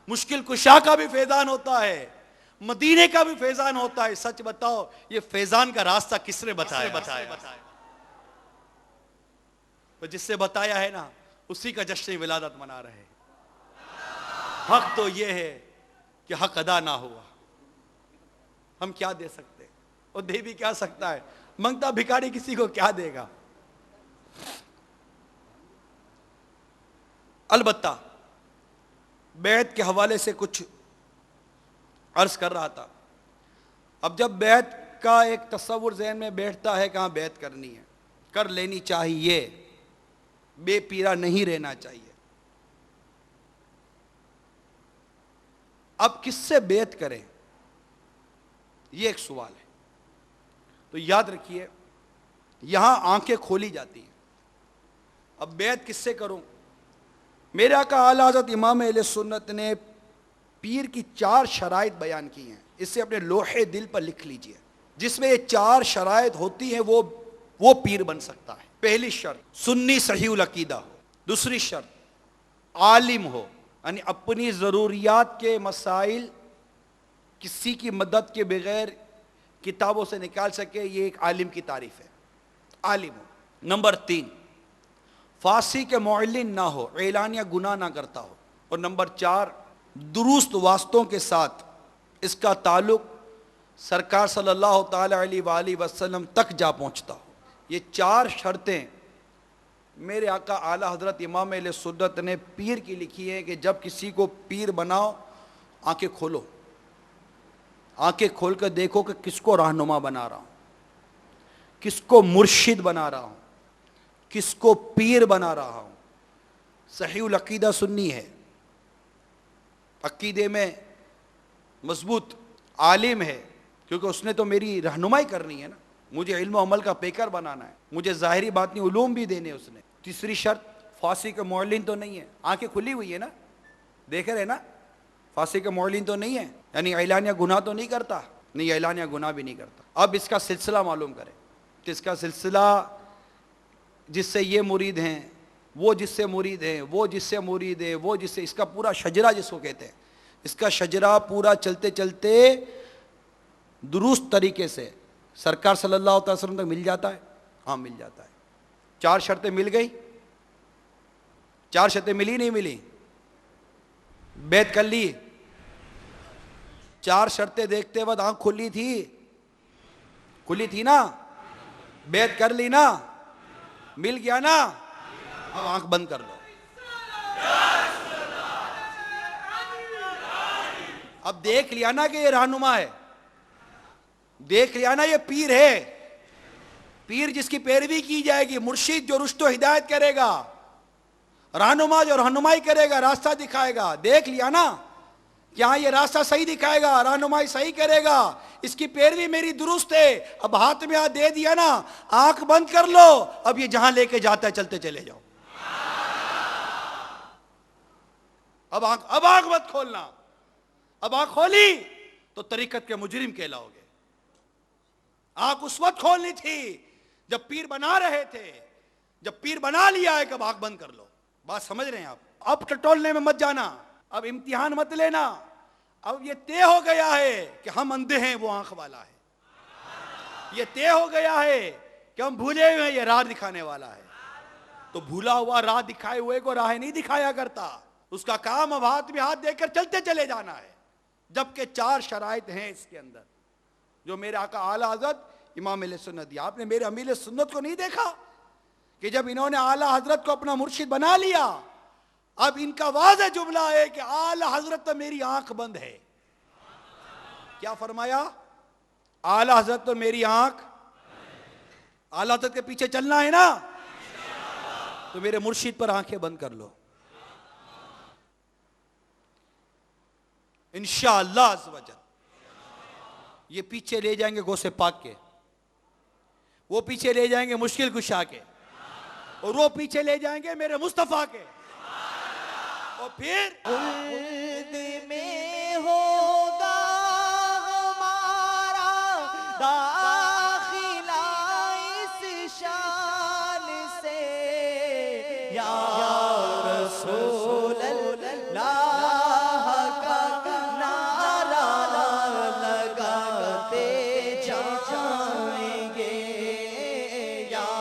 مشکل کشا کا بھی فیضان ہوتا ہے، مدینے کا بھی فیضان ہوتا ہے۔ سچ بتاؤ یہ فیضان کا راستہ کس نے بتایا؟ جس سے بتایا ہے نا اسی کا جشن ولادت منا رہے ہیں۔ حق تو یہ ہے کہ حق ادا نہ ہوا، ہم کیا دے سکتے ہیں؟ اور دے بھی کیا سکتا ہے؟ منگتا بھکاری کسی کو کیا دے گا؟ البتہ بیعت کے حوالے سے کچھ عرض کر رہا تھا۔ اب جب بیعت کا ایک تصور ذہن میں بیٹھتا ہے کہاں بیعت کرنی ہے، کر لینی چاہیے، بے پیرا نہیں رہنا چاہیے۔ اب کس سے بیعت کریں، یہ ایک سوال ہے۔ تو یاد رکھیے یہاں آنکھیں کھولی جاتی ہیں۔ اب بیعت کس سے کروں؟ میرے آقا اعلیٰ حضرت امام اہل سنت نے پیر کی 4 شرائط بیان کی ہیں، اس سے اپنے لوح دل پر لکھ لیجئے۔ جس میں یہ 4 شرائط ہوتی ہیں وہ پیر بن سکتا ہے۔ پہلی شرط سنی صحیح العقیدہ ہو، دوسری شرط عالم ہو، یعنی اپنی ضروریات کے مسائل کسی کی مدد کے بغیر کتابوں سے نکال سکے، یہ ایک عالم کی تعریف ہے، عالم ہو۔ نمبر 3 فاسی کے معلن نہ ہو، اعلانیہ گناہ نہ کرتا ہو۔ اور نمبر 4 درست واسطوں کے ساتھ اس کا تعلق سرکار صلی اللہ تعالی علیہ وآلہ وسلم تک جا پہنچتا ہو۔ یہ 4 شرطیں میرے آقا اعلیٰ حضرت امام اہل سنت نے پیر کی لکھی ہیں کہ جب کسی کو پیر بناؤ آنکھیں کھولو، آنکھیں کھول کر دیکھو کہ کس کو رہنما بنا رہا ہوں، کس کو مرشد بنا رہا ہوں، کس کو پیر بنا رہا ہوں۔ صحیح العقیدہ سنی ہے، عقیدے میں مضبوط، عالم ہے، کیونکہ اس نے تو میری رہنمائی کرنی ہے نا، مجھے علم و عمل کا پیکر بنانا ہے، مجھے ظاہری باطنی علوم بھی دینے اس نے۔ تیسری شرط فاسی کا معلن تو نہیں ہے، آنکھیں کھلی ہوئی ہے نا، دیکھ رہے نا، فاسی کا معلن تو نہیں ہے، یعنی اعلانیہ گناہ تو نہیں کرتا، نہیں اعلانیہ گناہ بھی نہیں کرتا۔ اب اس کا سلسلہ معلوم کریں کہ اس کا سلسلہ جس سے یہ مرید ہیں، وہ جس سے مرید ہیں، وہ جس سے مرید ہیں، وہ جس سے، اس کا پورا شجرہ جس کو کہتے ہیں، اس کا شجرہ پورا چلتے چلتے درست طریقے سے سرکار صلی اللہ علیہ وسلم تک مل جاتا ہے۔ ہاں مل جاتا ہے۔ 4 شرطیں مل گئی، 4 شرطیں ملی نہیں ملی؟ بیعت کر لی، 4 شرطیں دیکھتے وقت آنکھ کھلی تھی نا، بیعت کر لی نا، مل گیا نا، اب آنکھ بند کر لو۔ اب دیکھ لیا نا کہ یہ رہنما ہے، دیکھ لیا نا یہ پیر ہے، پیر جس کی پیروی کی جائے گی، مرشد جو رشد و ہدایت کرے گا، رہنما جو رہنمائی کرے گا، راستہ دکھائے گا۔ دیکھ لیا نا کہ ہاں یہ راستہ صحیح دکھائے گا، رہنمائی صحیح کرے گا، اس کی پیروی میری درست ہے۔ اب ہاتھ میں ہاتھ دے دیا نا، آنکھ بند کر لو، اب یہ جہاں لے کے جاتا ہے چلتے چلے جاؤ۔ اب آنکھ مت کھولنا، اب آنکھ کھولی تو طریقت کے مجرم کہلاؤ گے۔ آنکھ اس وقت کھولنی تھی جب پیر بنا رہے تھے، جب پیر بنا لیا ہے کہ اب آنکھ بند کر لو۔ بات سمجھ رہے ہیں آپ؟ اب ٹٹولنے میں مت جانا، اب امتحان مت لینا، اب یہ طے ہو گیا ہے کہ ہم اندھے ہیں، وہ آنکھ والا ہے۔ یہ طے ہو گیا ہے کہ ہم بھولے ہوئے ہیں، یہ راہ دکھانے والا ہے۔ تو بھولا ہوا راہ دکھائے ہوئے کو راہ نہیں دکھایا کرتا، اس کا کام اب ہاتھ میں ہاتھ دے کر چلتے چلے جانا ہے۔ جبکہ 4 شرائط ہیں اس کے اندر جو میرے آقا اعلیٰ حضرت امام اہل سنت دیا۔ آپ نے میرے امیر سنت کو نہیں دیکھا کہ جب انہوں نے اعلیٰ حضرت کو اپنا مرشد بنا لیا، اب ان کا واضح جملہ ہے کہ اعلیٰ حضرت تو میری آنکھ بند ہے۔ کیا فرمایا؟ اعلیٰ حضرت تو میری آنکھ، اعلیٰ حضرت کے پیچھے چلنا ہے نا، تو میرے مرشد پر آنکھیں بند کر لو، انشاءاللہ عز و جل۔ یہ پیچھے لے جائیں گے غوث پاک کے، وہ پیچھے لے جائیں گے مشکل کشا کے، اور وہ پیچھے لے جائیں گے میرے مصطفیٰ کے، اور پھر خلد میں ہوگا ہمارا داخلہ اس شان سے، یا رسول اللہ کا نعرہ لگاتے جائیں گے، یا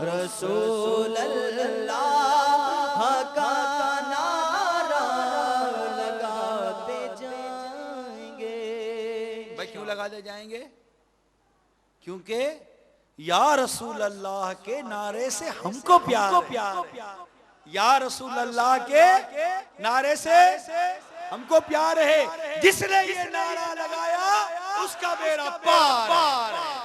رسول اللہ کا نعرہ لگاتے جائیں گے۔ بھائی کیوں لگاتے جائیں گے؟ کیونکہ یا رسول اللہ کے نعرے سے ہم کو پیار ہے، یا رسول اللہ کے نعرے سے ہم کو پیار ہے۔ جس نے یہ نعرہ لگایا اس کا بیڑا پار ہے۔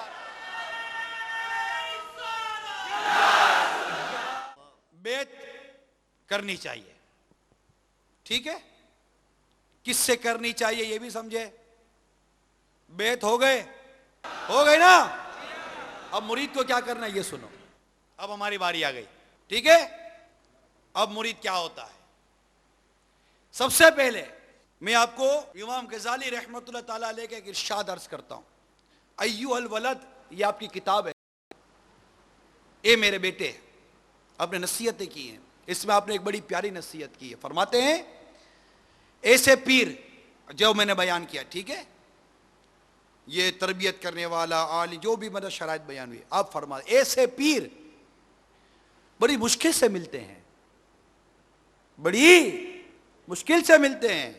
بیعت کرنی چاہیے، ٹھیک ہے؟ کس سے کرنی چاہیے یہ بھی سمجھے۔ بیعت ہو گئے نا، اب مرید کو کیا کرنا ہے یہ سنو۔ اب ہماری باری آ گئی، ٹھیک ہے؟ اب مرید کیا ہوتا ہے؟ سب سے پہلے میں آپ کو امام غزالی رحمۃ اللہ تعالیٰ علیہ کا ایک ارشاد عرض کرتا ہوں۔ ایھا الولد، یہ آپ کی کتاب ہے، اے میرے بیٹے، آپ نے نصیحتیں کی ہیں، اس میں آپ نے ایک بڑی پیاری نصیحت کی ہے۔ فرماتے ہیں ایسے پیر جو میں نے بیان کیا، ٹھیک ہے، یہ تربیت کرنے والا عالم جو بھی مدد شرائط بیان ہوئی، آپ فرماتے ایسے پیر بڑی مشکل سے ملتے ہیں، بڑی مشکل سے ملتے ہیں۔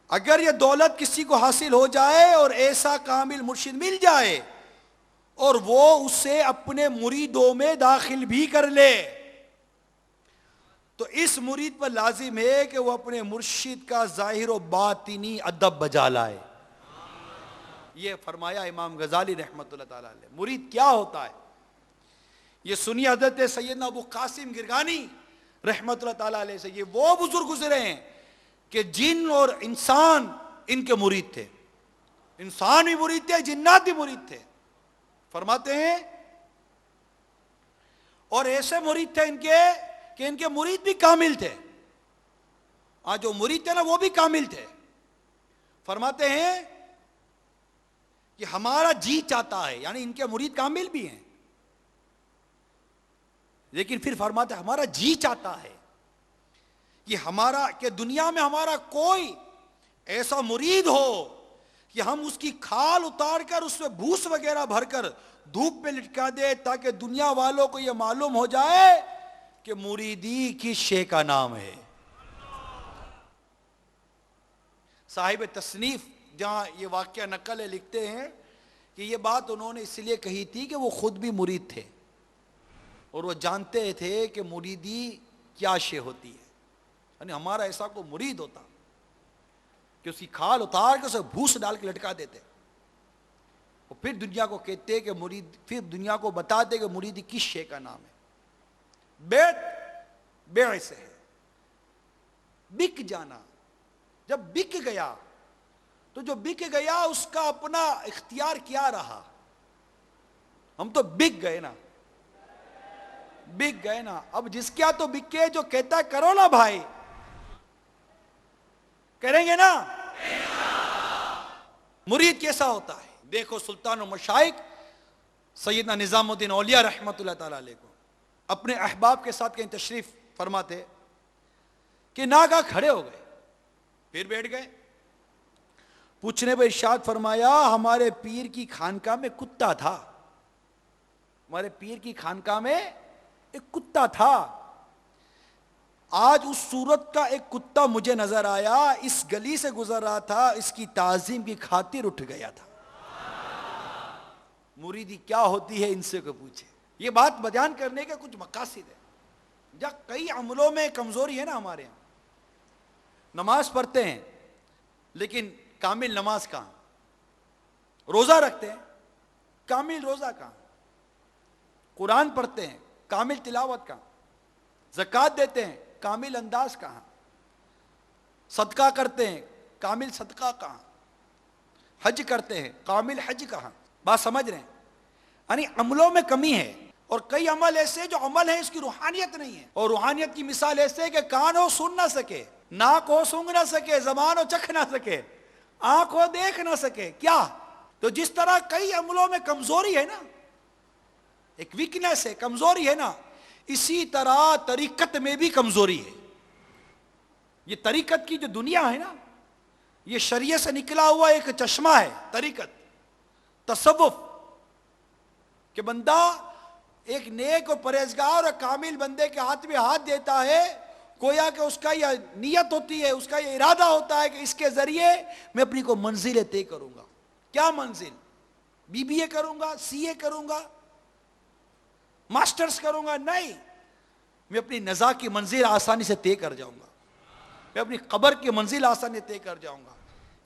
اگر یہ دولت کسی کو حاصل ہو جائے اور ایسا کامل مرشد مل جائے اور وہ اسے اپنے مریدوں میں داخل بھی کر لے تو اس مرید پر لازم ہے کہ وہ اپنے مرشد کا ظاہر و باطنی ادب بجا لائے۔ یہ فرمایا امام غزالی رحمۃ اللہ تعالیٰ علیہ۔ مرید کیا ہوتا ہے یہ سنی حضرت سیدنا ابو قاسم گرگانی رحمۃ اللہ تعالیٰ علیہ سے۔ یہ وہ بزرگ گزرے ہیں کہ جن اور انسان ان کے مرید تھے، انسان بھی مرید تھے، جنات بھی مرید تھے۔ فرماتے ہیں اور ایسے مرید تھے ان کے کہ ان کے مرید بھی کامل تھے، جو مرید تھے نا وہ بھی کامل تھے۔ فرماتے ہیں کہ ہمارا جی چاہتا ہے، یعنی ان کے مرید کامل بھی ہیں، لیکن پھر فرماتے ہیں ہمارا جی چاہتا ہے کہ دنیا میں ہمارا کوئی ایسا مرید ہو کہ ہم اس کی کھال اتار کر اس میں بھوس وغیرہ بھر کر دھوپ پہ لٹکا دے تاکہ دنیا والوں کو یہ معلوم ہو جائے کہ مریدی کس شے کا نام ہے۔ صاحب تصنیف جہاں یہ واقعہ نقل ہے لکھتے ہیں کہ یہ بات انہوں نے اس لیے کہی تھی کہ وہ خود بھی مرید تھے اور وہ جانتے تھے کہ مریدی کیا شے ہوتی ہے، یعنی ہمارا ایسا کو مرید ہوتا کہ اس کی کھال اتار کے اسے بھوس ڈال کے لٹکا دیتے اور پھر دنیا کو کہتے کہ مرید، پھر دنیا کو بتاتے کہ مریدی کس شے کا نام ہے۔ بیع سے ہے، بک جانا۔ جب بک گیا تو جو بک گیا اس کا اپنا اختیار کیا رہا؟ ہم تو بک گئے نا، بک گئے نا۔ اب جس کیا تو بکے، جو کہتا ہے کرو نا بھائی، کریں گے نا؟ مرید کیسا ہوتا ہے؟ دیکھو سلطان و مشائق سیدنا نظام الدین اولیاء رحمۃ اللہ تعالیٰ علیہ کو اپنے احباب کے ساتھ کہیں تشریف فرماتے کہ ناگاہ کھڑے ہو گئے، پھر بیٹھ گئے۔ پوچھنے پر ارشاد فرمایا ہمارے پیر کی خانقاہ میں کتا تھا، ہمارے پیر کی خانقاہ میں ایک کتا تھا، آج اس صورت کا ایک کتا مجھے نظر آیا، اس گلی سے گزر رہا تھا، اس کی تعظیم کی خاطر اٹھ گیا تھا۔ مریدی کیا ہوتی ہے ان سے کو پوچھے۔ یہ بات بیان کرنے کے کچھ مقاصد ہے۔ جب کئی عملوں میں کمزوری ہے نا ہمارے یہاں، نماز پڑھتے ہیں لیکن کامل نماز کہاں؟ روزہ رکھتے ہیں، کامل روزہ کہاں؟ قرآن پڑھتے ہیں، کامل تلاوت کہاں؟ زکوٰۃ دیتے ہیں، کامل انداز کہاں؟ صدقہ کرتے ہیں، کامل صدقہ کہاں؟ حج کرتے ہیں، کامل حج کہاں؟ بات سمجھ رہے ہیں؟ یعنی عملوں میں کمی ہے، اور کئی عمل ایسے جو عمل ہے اس کی روحانیت نہیں ہے، اور روحانیت کی مثال ایسے ہے کہ کان ہو سن نہ سکے، ناک ہو سونگھ نہ سکے، زبان ہو چکھ نہ سکے، آنکھ ہو دیکھ نہ سکے۔ کیا؟ تو جس طرح کئی عملوں میں کمزوری ہے نا، ایک ویکنیس ہے، کمزوری ہے نا، اسی طرح طریقت میں بھی کمزوری ہے۔ یہ طریقت کی جو دنیا ہے نا، یہ شریعت سے نکلا ہوا ایک چشمہ ہے، طریقت، تصوف، کہ بندہ ایک نیک اور پرہیزگار اور کامل بندے کے ہاتھ میں ہاتھ دیتا ہے، گویا کہ اس کا یہ نیت ہوتی ہے، اس کا یہ ارادہ ہوتا ہے کہ اس کے ذریعے میں اپنی کو منزلیں طے کروں گا۔ کیا منزل؟ BBA کروں گا، CA کروں گا، ماسٹرز کروں گا؟ نہیں، میں اپنی نزا کی منزل آسانی سے طے کر جاؤں گا، میں اپنی قبر کی منزل آسانی سے طے کر جاؤں گا۔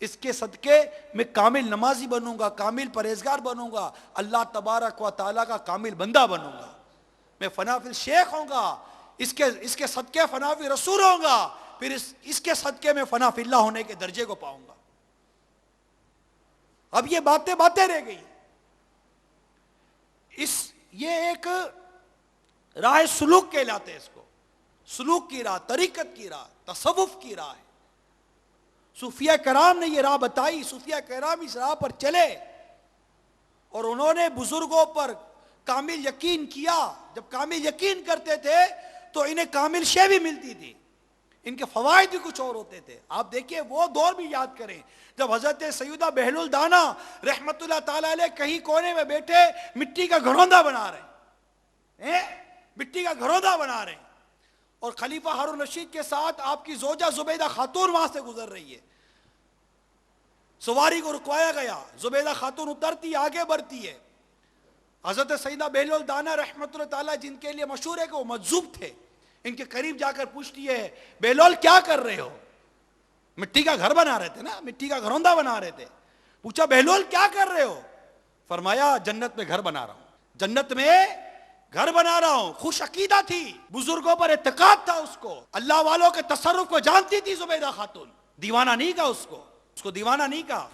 اس کے صدقے میں کامل نمازی بنوں گا، کامل پرہیزگار بنوں گا، اللہ تبارک و تعالیٰ کا کامل بندہ بنوں گا، میں فنا فی الشیخ ہوں گا، اس کے صدقے فنا فی رسول ہوں گا، پھر اس کے صدقے میں فنا فی اللہ ہونے کے درجے کو پاؤں گا۔ اب یہ باتیں رہ گئی۔ یہ ایک راہ سلوک کہلاتے ہیں اس کو، سلوک کی راہ، طریقت کی راہ، تصوف کی راہ ہے۔ صوفیہ کرام نے یہ راہ بتائی، صوفیہ کرام اس راہ پر چلے اور انہوں نے بزرگوں پر کامل یقین کیا۔ جب کامل یقین کرتے تھے تو انہیں کامل شے بھی ملتی تھی، ان کے فوائد بھی کچھ اور ہوتے تھے۔ آپ دیکھیے وہ دور بھی یاد کریں جب حضرت سیدہ بہل الدانہ رحمت اللہ تعالیٰ علیہ کہیں کونے میں بیٹھے مٹی کا گھروندہ بنا رہے ہیں، مٹی کا گھروندہ بنا رہے ہیں، اور خلیفہ ہارون رشید کے ساتھ آپ کی زوجہ زبیدہ خاتون وہاں سے گزر رہی ہے۔ سواری کو رکوایا گیا، زبیدہ خاتون اترتی آگے بڑھتی ہے۔ حضرت سیدہ بہل الدانہ رحمت اللہ تعالیٰ جن کے لیے مشہور ہے کہ وہ مجذوب تھے، ان کے قریب جا کر پوچھتی ہے بہلول کیا کر رہے ہو؟ مٹی کا گھر بنا رہے تھے نا، مٹی کا گھروندہ بنا رہے تھے۔ پوچھا بہلول کیا کر رہے ہو؟ فرمایا جنت میں گھر بنا رہا ہوں، جنت میں گھر بنا رہا ہوں۔ خوش عقیدہ تھی، بزرگوں پر اعتقاد تھا، اس کو اللہ والوں کے تصرف کو جانتی تھی زبیدہ خاتون۔ دیوانہ نہیں کہا اس کو دیوانہ نہیں کہا۔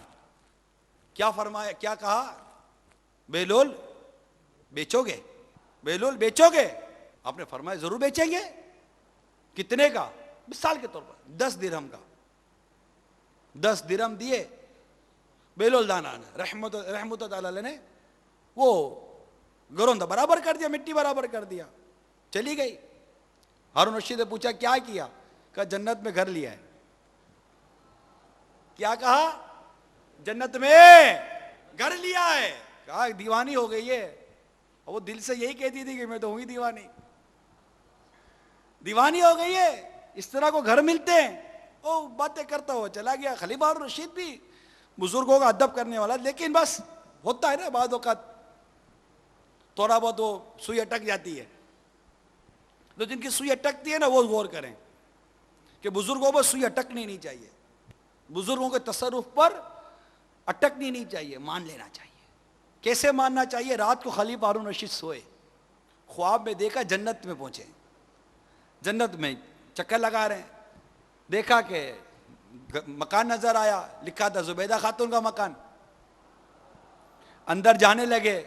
کیا فرمایا، کیا کہا؟ بہلول بیچو گے؟ بہلول بیچو گے؟ آپ نے فرمایا ضرور بیچیں گے۔ کتنے کا؟ مثال کے طور پر 10 درہم کا۔ 10 درہم دیے بہل الدانہ نے، رحمت تعالیٰ نے وہ گھروندہ برابر کر دیا، مٹی برابر کر دیا، چلی گئی۔ ہارون رشید نے پوچھا کیا کیا؟ کہا جنت میں گھر لیا ہے۔ کیا کہا؟ جنت میں گھر لیا ہے۔ کہا دیوانی ہو گئی ہے۔ وہ دل سے یہی کہتی تھی کہ میں تو ہوں ہی دیوانی، دیوانی ہو گئی ہے، اس طرح کو گھر ملتے ہیں۔ وہ باتیں کرتا ہوا چلا گیا۔ خلیفہ ہارون رشید بھی بزرگوں کا ادب کرنے والا، لیکن بس ہوتا ہے نا بعض اوقات تھوڑا بہت وہ سوئی اٹک جاتی ہے، تو جن کی سوئی اٹکتی ہے نا وہ غور کریں کہ بزرگوں پر سوئی اٹکنی نہیں چاہیے، بزرگوں کے تصرف پر اٹکنی نہیں چاہیے، مان لینا چاہیے۔ کیسے ماننا چاہیے؟ رات کو خلیفہ ہارون رشید سوئے، خواب میں دیکھا جنت میں پہنچے، جنت میں چکر لگا رہے ہیں، دیکھا کہ مکان نظر آیا، لکھا تھا زبیدہ خاتون کا مکان۔ اندر جانے لگے،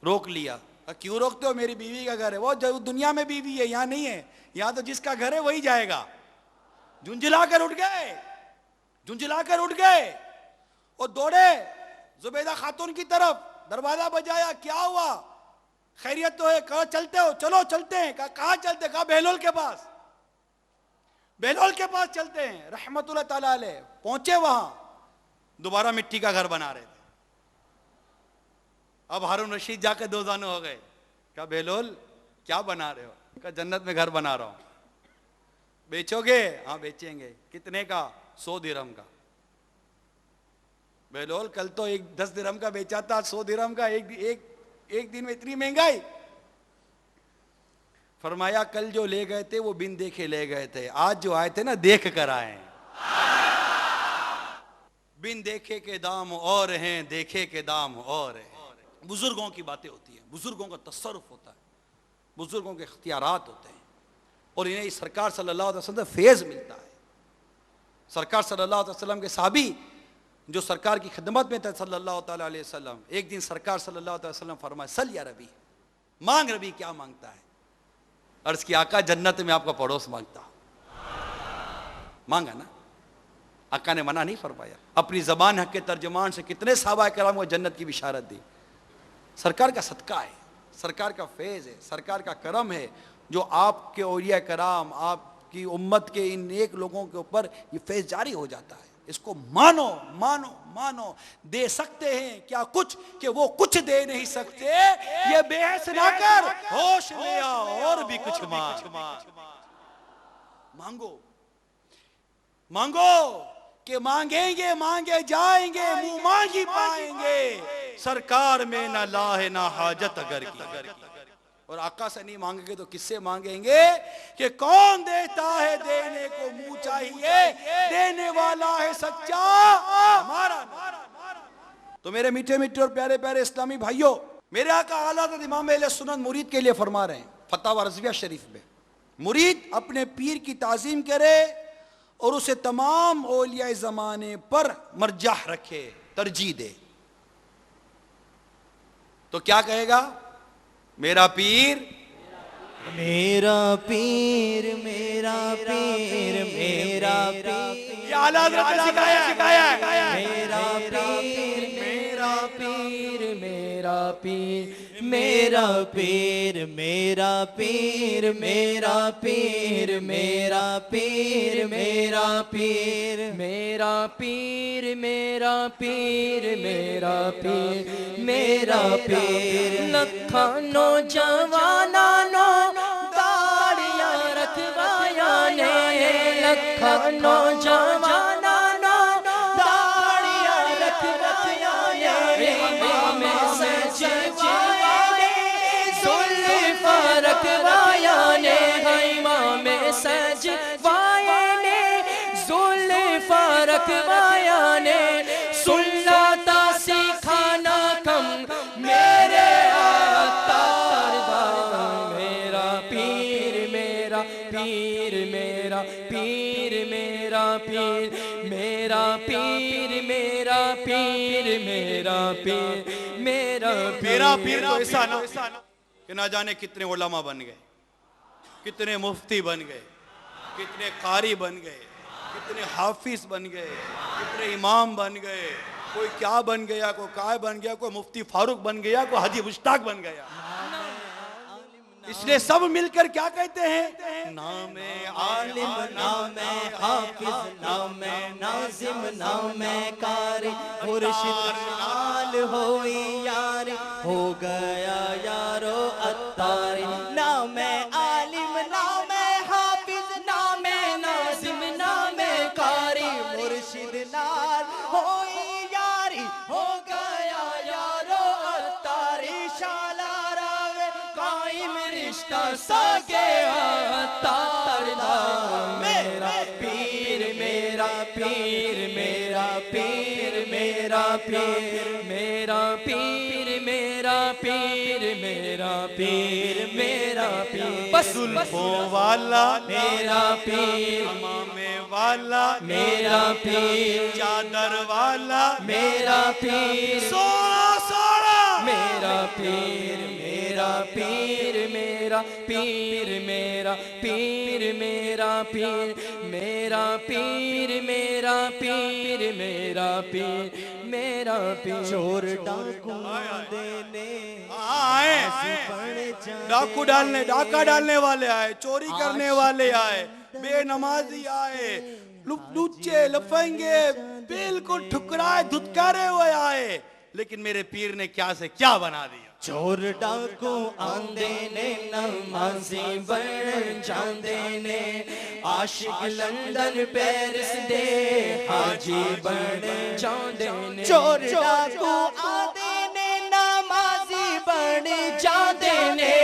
روک لیا۔ کیوں روکتے ہو؟ میری بیوی کا گھر ہے۔ وہ جو دنیا میں بیوی ہے، یہاں نہیں ہے، یہاں تو جس کا گھر ہے وہی جائے گا۔ جھنجھلا کر اٹھ گئے اور دوڑے زبیدہ خاتون کی طرف، دروازہ بجایا، کیا ہوا؟ خیریت تو ہے؟ کہا چلتے ہو؟ چلو چلتے ہیں۔ کہاں چلتے؟ کہا بہلول کے پاس، بہلول کے پاس چلتے ہیں۔ رحمت اللہ تعالیٰ علیہ پہنچے، وہاں دوبارہ مٹی کا گھر بنا رہے تھے۔ اب ہارون رشید جا کے دوزانو ہو گئے۔ کہا بہلول کیا بنا رہے ہو؟ کہا جنت میں گھر بنا رہا ہوں۔ بیچو گے؟ ہاں بیچیں گے۔ کتنے کا؟ 100 درہم کا۔ بہلول کل تو 10 درہم کا بیچا تھا، 100 درہم کا، ایک دن میں اتنی مہنگائی؟ فرمایا کل جو لے گئے تھے وہ بن دیکھے لے گئے تھے، آج جو آئے تھے نا دیکھ کر آئے ہیں۔ بن دیکھے کے دام اور ہیں، دیکھے کے دام اور ہیں۔ بزرگوں کی باتیں ہوتی ہیں، بزرگوں کا تصرف ہوتا ہے، بزرگوں کے اختیارات ہوتے ہیں، اور انہیں سرکار صلی اللہ علیہ وسلم سے فیض ملتا ہے۔ سرکار صلی اللہ علیہ وسلم کے صحابی جو سرکار کی خدمت میں تھے صلی اللہ تعالیٰ علیہ وسلم، ایک دن سرکار صلی اللہ علیہ وسلم فرمائے سل یا ربی، مانگ ربی، کیا مانگتا ہے؟ عرض کی آقا جنت میں آپ کا پڑوس مانگتا۔ مانگا نا، آقا نے منع نہیں فرمایا۔ اپنی زبان حق کے ترجمان سے کتنے صحابہ کرام کو جنت کی بشارت دی۔ سرکار کا صدقہ ہے، سرکار کا فیض ہے، سرکار کا کرم ہے، جو آپ کے اولیاء کرام، آپ کی امت کے ان نیک لوگوں کے اوپر یہ فیض جاری ہو جاتا ہے۔ اس کو مانو مانو مانو۔ دے سکتے ہیں کیا کچھ کہ وہ کچھ دے نہیں سکتے، یہ بحث نہ کر، ہوش میں آ اور بھی کچھ مانگو مانگو کہ مانگیں گے مانگے جائیں گے، منہ مانگی پائیں گے، سرکار میں نہ لاہ نہ حاجت اگر کی۔ اور آقا سے نہیں مانگیں گے تو کس سے مانگیں گے؟ کہ کون دیتا ہے دینے کو منہ چاہیے، دینے والا ہے سچا ہمارا نبی۔ تو میرے میٹھے میٹھے اور پیارے پیارے اسلامی بھائیوں، میرے آقا اعلیٰ حضرت امام اہل سنت مرید کے لیے فرما رہے ہیں فتاوی رضویہ شریف میں، مرید اپنے پیر کی تعظیم کرے اور اسے تمام اولیاء زمانے پر مرجح رکھے، ترجیح دے۔ تو کیا کہے گا؟ میرا پیر، میرا پیر، میرا پیر، میرا پیر، یہ اعلیٰ حضرت نے سکھایا ہے۔ میرا پیر، میرا پیر، میرا پیر، میرا پیر، میرا پیر، میرا پیر، میرا پیر، میرا پیر، میرا پیر، میرا پیر، میرا پیر، میرا پیر، لکھاں نوجوانانو داڑیاں رکھوایا نے، لکھاں نوجوانانو داڑیاں رکھوایا نے، امام سجوائے زلفا رکھوایا نے، امام سجوائے نے زلفا رکھوایا نے، سنتا سکھانا کم میرے عطار دا، میرا پیر، میرا پیر، میرا پیر، میرا پیر، میرا پیر، میرا پیر، میرا پیر، میرا پیر تو ایسا نا کہ نہ جانے کتنے علماء بن گئے، کتنے مفتی بن گئے، کتنے قاری بن گئے، کتنے حافظ بن گئے، کتنے امام بن گئے، کوئی کیا بن گیا، کوئی کیا بن گیا، کوئی مفتی فاروق بن گیا، کوئی حاجی مشتاق بن گیا۔ اس لیے سب مل کر کیا کہتے ہیں؟ نام عالم، نام حافظ، نام ناظم، نام قاری، مرشد نال ہوئی یاری، ہو گیا یارو عطاری، نام عالم، نام حافظ، نام ناظم، نام قاری، مرشد نال ہوئی یاری، ہو گیا یارو عطاری، شالارا قائم رشتہ ساگے عطار دا، میرا پیر، میرا پیر، میرا پیر، میرا پیر، میرا پیر، میرا پیر، میرا پیر، میرا پیر، بس زلفوں والا میرا پیر، امام والا میرا پیر، چادر والا میرا پیر، سوڑا سوڑا میرا پیر، میرا پیر، میرا پیر، میرا پیر، میرا پیر، میرا پیر، میرا پیر، میرا پیر، میرا پیر، چور ڈاکو دینے آئے، ڈاکو ڈالنے، ڈاکہ ڈالنے والے آئے، چوری کرنے والے آئے، بے نمازی آئے، لچے لفنگے بالکل ٹھکرائے دھتکارے ہوئے آئے، لیکن میرے پیر نے کیا سے کیا بنا دیا۔ چور ڈاکو آندے نے، نمازی بن جاندے نے، عاشق لندن پیرس دے حاجی بن جاندے نے، چور ڈاکو آندے نے، نمازی بن جاندے نے،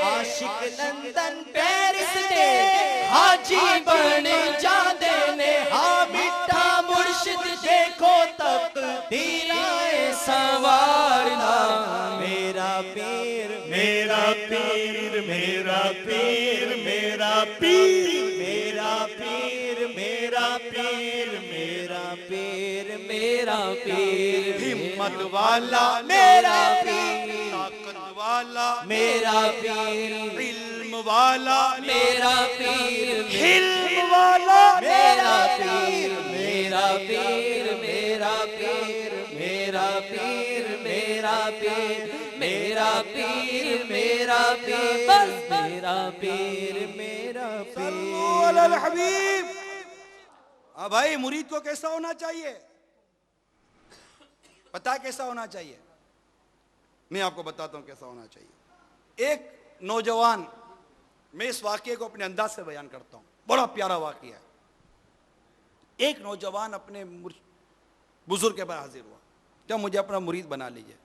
عاشق لندن پیرس دے حاجی بن جاندے نے، ہاں میٹھا مرشد دیکھو تقدیریں سنوارنا، میرا پیر، میرا پیر، میرا پیر، میرا پیر، میرا پیر، میرا پیر، میرا پیر، میرا پیر، ہمت والا میرا پیر، طاقت والا میرا پیر، علم والا میرا پیر، حلم والا میرا پیر، میرا پیر، میرا پیر، میرا پیر، میرا پیر، میرا پیر، میرا پیر، بس میرا پیر، میرا صلو علی الحبیب۔ ہاں بھائی، مرید کو کیسا ہونا چاہیے؟ پتا کیسا ہونا چاہیے؟ میں آپ کو بتاتا ہوں کیسا ہونا چاہیے۔ ایک نوجوان، میں اس واقعے کو اپنے انداز سے بیان کرتا ہوں، بڑا پیارا واقعہ ہے۔ ایک نوجوان اپنے بزرگ کے پاس حاضر ہوا کہ مجھے اپنا مرید بنا لیجئے،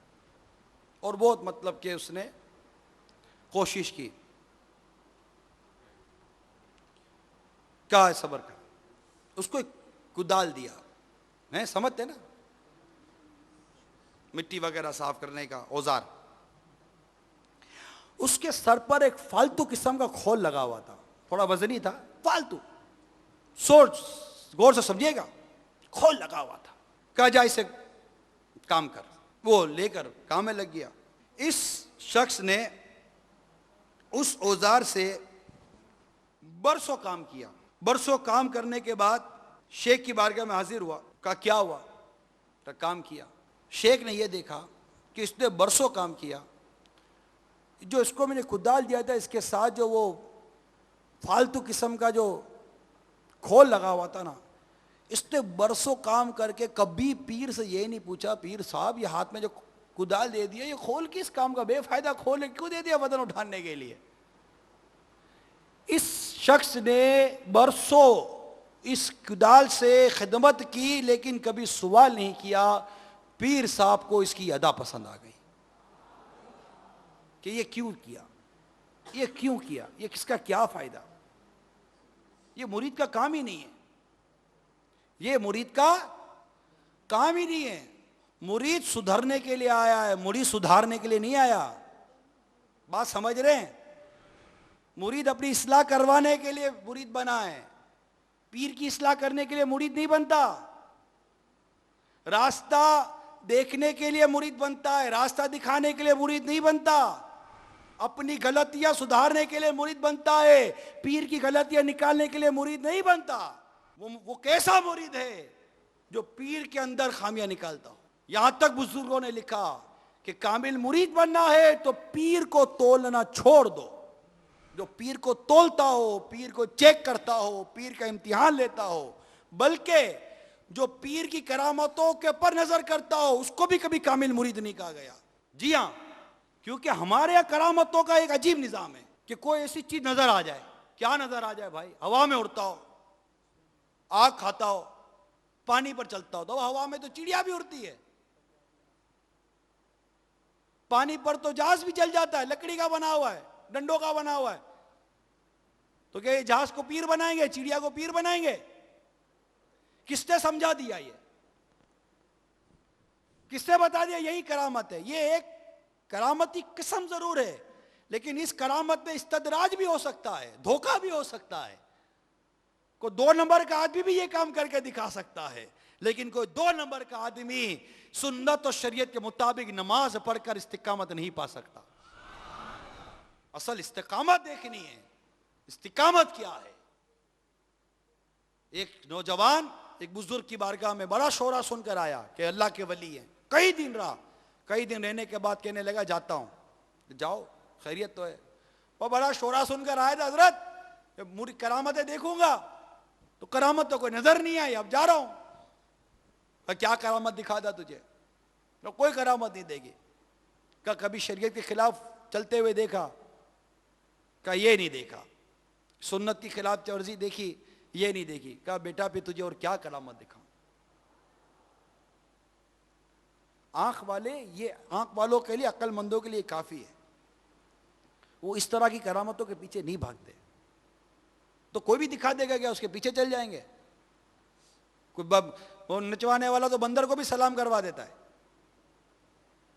اور بہت مطلب کہ اس نے کوشش کی. کیا ہے صبر کا؟ اس کو ایک کدال دیا, ہیں سمجھتے نا, مٹی وغیرہ صاف کرنے کا اوزار. اس کے سر پر ایک فالتو قسم کا کھول لگا ہوا تھا, تھوڑا وزنی تھا, فالتو, سوچ غور سے سمجھیے گا, کھول لگا ہوا تھا. کہا جا اسے کام کر. وہ لے کر کام میں لگ گیا. اس شخص نے اس اوزار سے برسوں کام کیا. برسوں کام کرنے کے بعد شیخ کی بارگاہ میں حاضر ہوا. کہا کیا ہوا؟ تو کام کیا. شیخ نے یہ دیکھا کہ اس نے برسوں کام کیا, جو اس کو میں نے کدال دیا تھا اس کے ساتھ جو وہ فالتو قسم کا جو کھول لگا ہوا تھا نا, اس نے برسوں کام کر کے کبھی پیر سے یہ نہیں پوچھا, پیر صاحب یہ ہاتھ میں جو کدال دے دیا یہ کھول کس کام کا, بے فائدہ کھول کیوں دے دیا وزن اٹھانے کے لیے. اس شخص نے برسوں اس کدال سے خدمت کی لیکن کبھی سوال نہیں کیا. پیر صاحب کو اس کی ادا پسند آ گئی کہ یہ کیوں کیا, یہ کیوں کیا, یہ کس کا کیا فائدہ. یہ مرید کا کام ہی نہیں ہے, یہ مرید کا کام ہی نہیں ہے. مرید سدھرنے کے لیے آیا ہے, مرید سدھارنے کے لیے نہیں آیا. بات سمجھ رہے ہیں؟ مرید اپنی اصلاح کروانے کے لیے مرید بنا ہے, پیر کی اصلاح کرنے کے لیے مرید نہیں بنتا. راستہ دیکھنے کے لیے مرید بنتا ہے, راستہ دکھانے کے لیے مرید نہیں بنتا. اپنی غلطیاں سدھارنے کے لیے مرید بنتا ہے, پیر کی غلطیاں نکالنے کے لیے مرید نہیں بنتا. وہ کیسا مرید ہے جو پیر کے اندر خامیاں نکالتا ہو. یہاں تک بزرگوں نے لکھا کہ کامل مرید بننا ہے تو پیر کو تولنا چھوڑ دو. جو پیر کو تولتا ہو, پیر کو چیک کرتا ہو, پیر کا امتحان لیتا ہو, بلکہ جو پیر کی کرامتوں کے پر نظر کرتا ہو اس کو بھی کبھی کامل مرید نہیں کہا گیا. جی ہاں, کیونکہ ہمارے یہاں کرامتوں کا ایک عجیب نظام ہے کہ کوئی ایسی چیز نظر آ جائے. کیا نظر آ جائے بھائی؟ ہوا میں اڑتا ہو, آگ کھاتا ہو, پانی پر چلتا ہو. تو ہوا میں تو چڑیا بھی اڑتی ہے, پانی پر تو جہاز بھی چل جاتا ہے, لکڑی کا بنا ہوا ہے, ڈنڈوں کا بنا ہوا ہے. تو کیا یہ جہاز کو پیر بنائیں گے, چڑیا کو پیر بنائیں گے؟ کس نے سمجھا دیا؟ یہ کس نے بتا دیا یہی کرامت ہے؟ یہ ایک کرامتی قسم ضرور ہے, لیکن اس کرامت میں استدراج بھی ہو سکتا ہے, دھوکہ بھی ہو سکتا ہے. کوئی 2 نمبر کا آدمی بھی یہ کام کر کے دکھا سکتا ہے, لیکن کوئی 2 نمبر کا آدمی سنت و شریعت کے مطابق نماز پڑھ کر استقامت نہیں پا سکتا. اصل استقامت دیکھنی ہے. استقامت کیا ہے؟ ایک نوجوان ایک بزرگ کی بارگاہ میں بڑا شورا سن کر آیا کہ اللہ کے ولی ہیں. کئی دن رہا, کئی دن رہنے کے بعد کہنے لگا جاتا ہوں. جاؤ, خیریت تو ہے. وہ بڑا شورا سن کر آیا تھا, حضرت کرامتیں دیکھوں گا. تو کرامت تو کوئی نظر نہیں آئی, اب جا رہا ہوں. کیا کرامت دکھا دا تجھے؟ کوئی کرامت نہیں دے گی. کبھی شریعت کے خلاف چلتے ہوئے دیکھا؟ کہا یہ نہیں دیکھا. سنت کی خلاف ورزی دیکھی؟ یہ نہیں دیکھی. کہا بیٹا پھر تجھے اور کیا کرامت دکھاؤں؟ آنکھ والے, یہ آنکھ والوں کے لیے, عقل مندوں کے لیے کافی ہے. وہ اس طرح کی کرامتوں کے پیچھے نہیں بھاگتے. تو کوئی بھی دکھا دے گا کیا اس کے پیچھے چل جائیں گے؟ وہ نچوانے والا تو بندر کو بھی سلام کروا دیتا ہے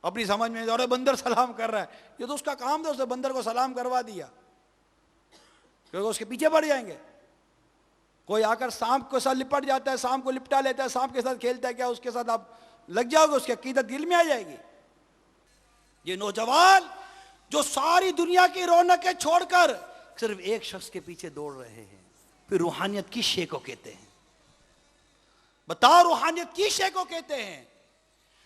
اپنی سمجھ میں, اور بندر سلام کر رہا ہے, یہ تو اس کا کام تھا, اس نے بندر کو سلام کروا دیا, کیونکہ اس کے پیچھے پڑ جائیں گے. کوئی آ کر سانپ کے ساتھ لپٹ جاتا ہے, سانپ کو لپٹا لیتا ہے, سانپ کے ساتھ کھیلتا ہے, کیا اس کے ساتھ آپ لگ جاؤ گے؟ اس کی عقیدت دل میں آ جائے گی. یہ نوجوان جو ساری دنیا کی رونقیں چھوڑ کر صرف ایک شخص کے پیچھے دوڑ رہے ہیں, پھر روحانیت کی شے کو کہتے ہیں. بتاؤ روحانیت کی شے کو کہتے ہیں.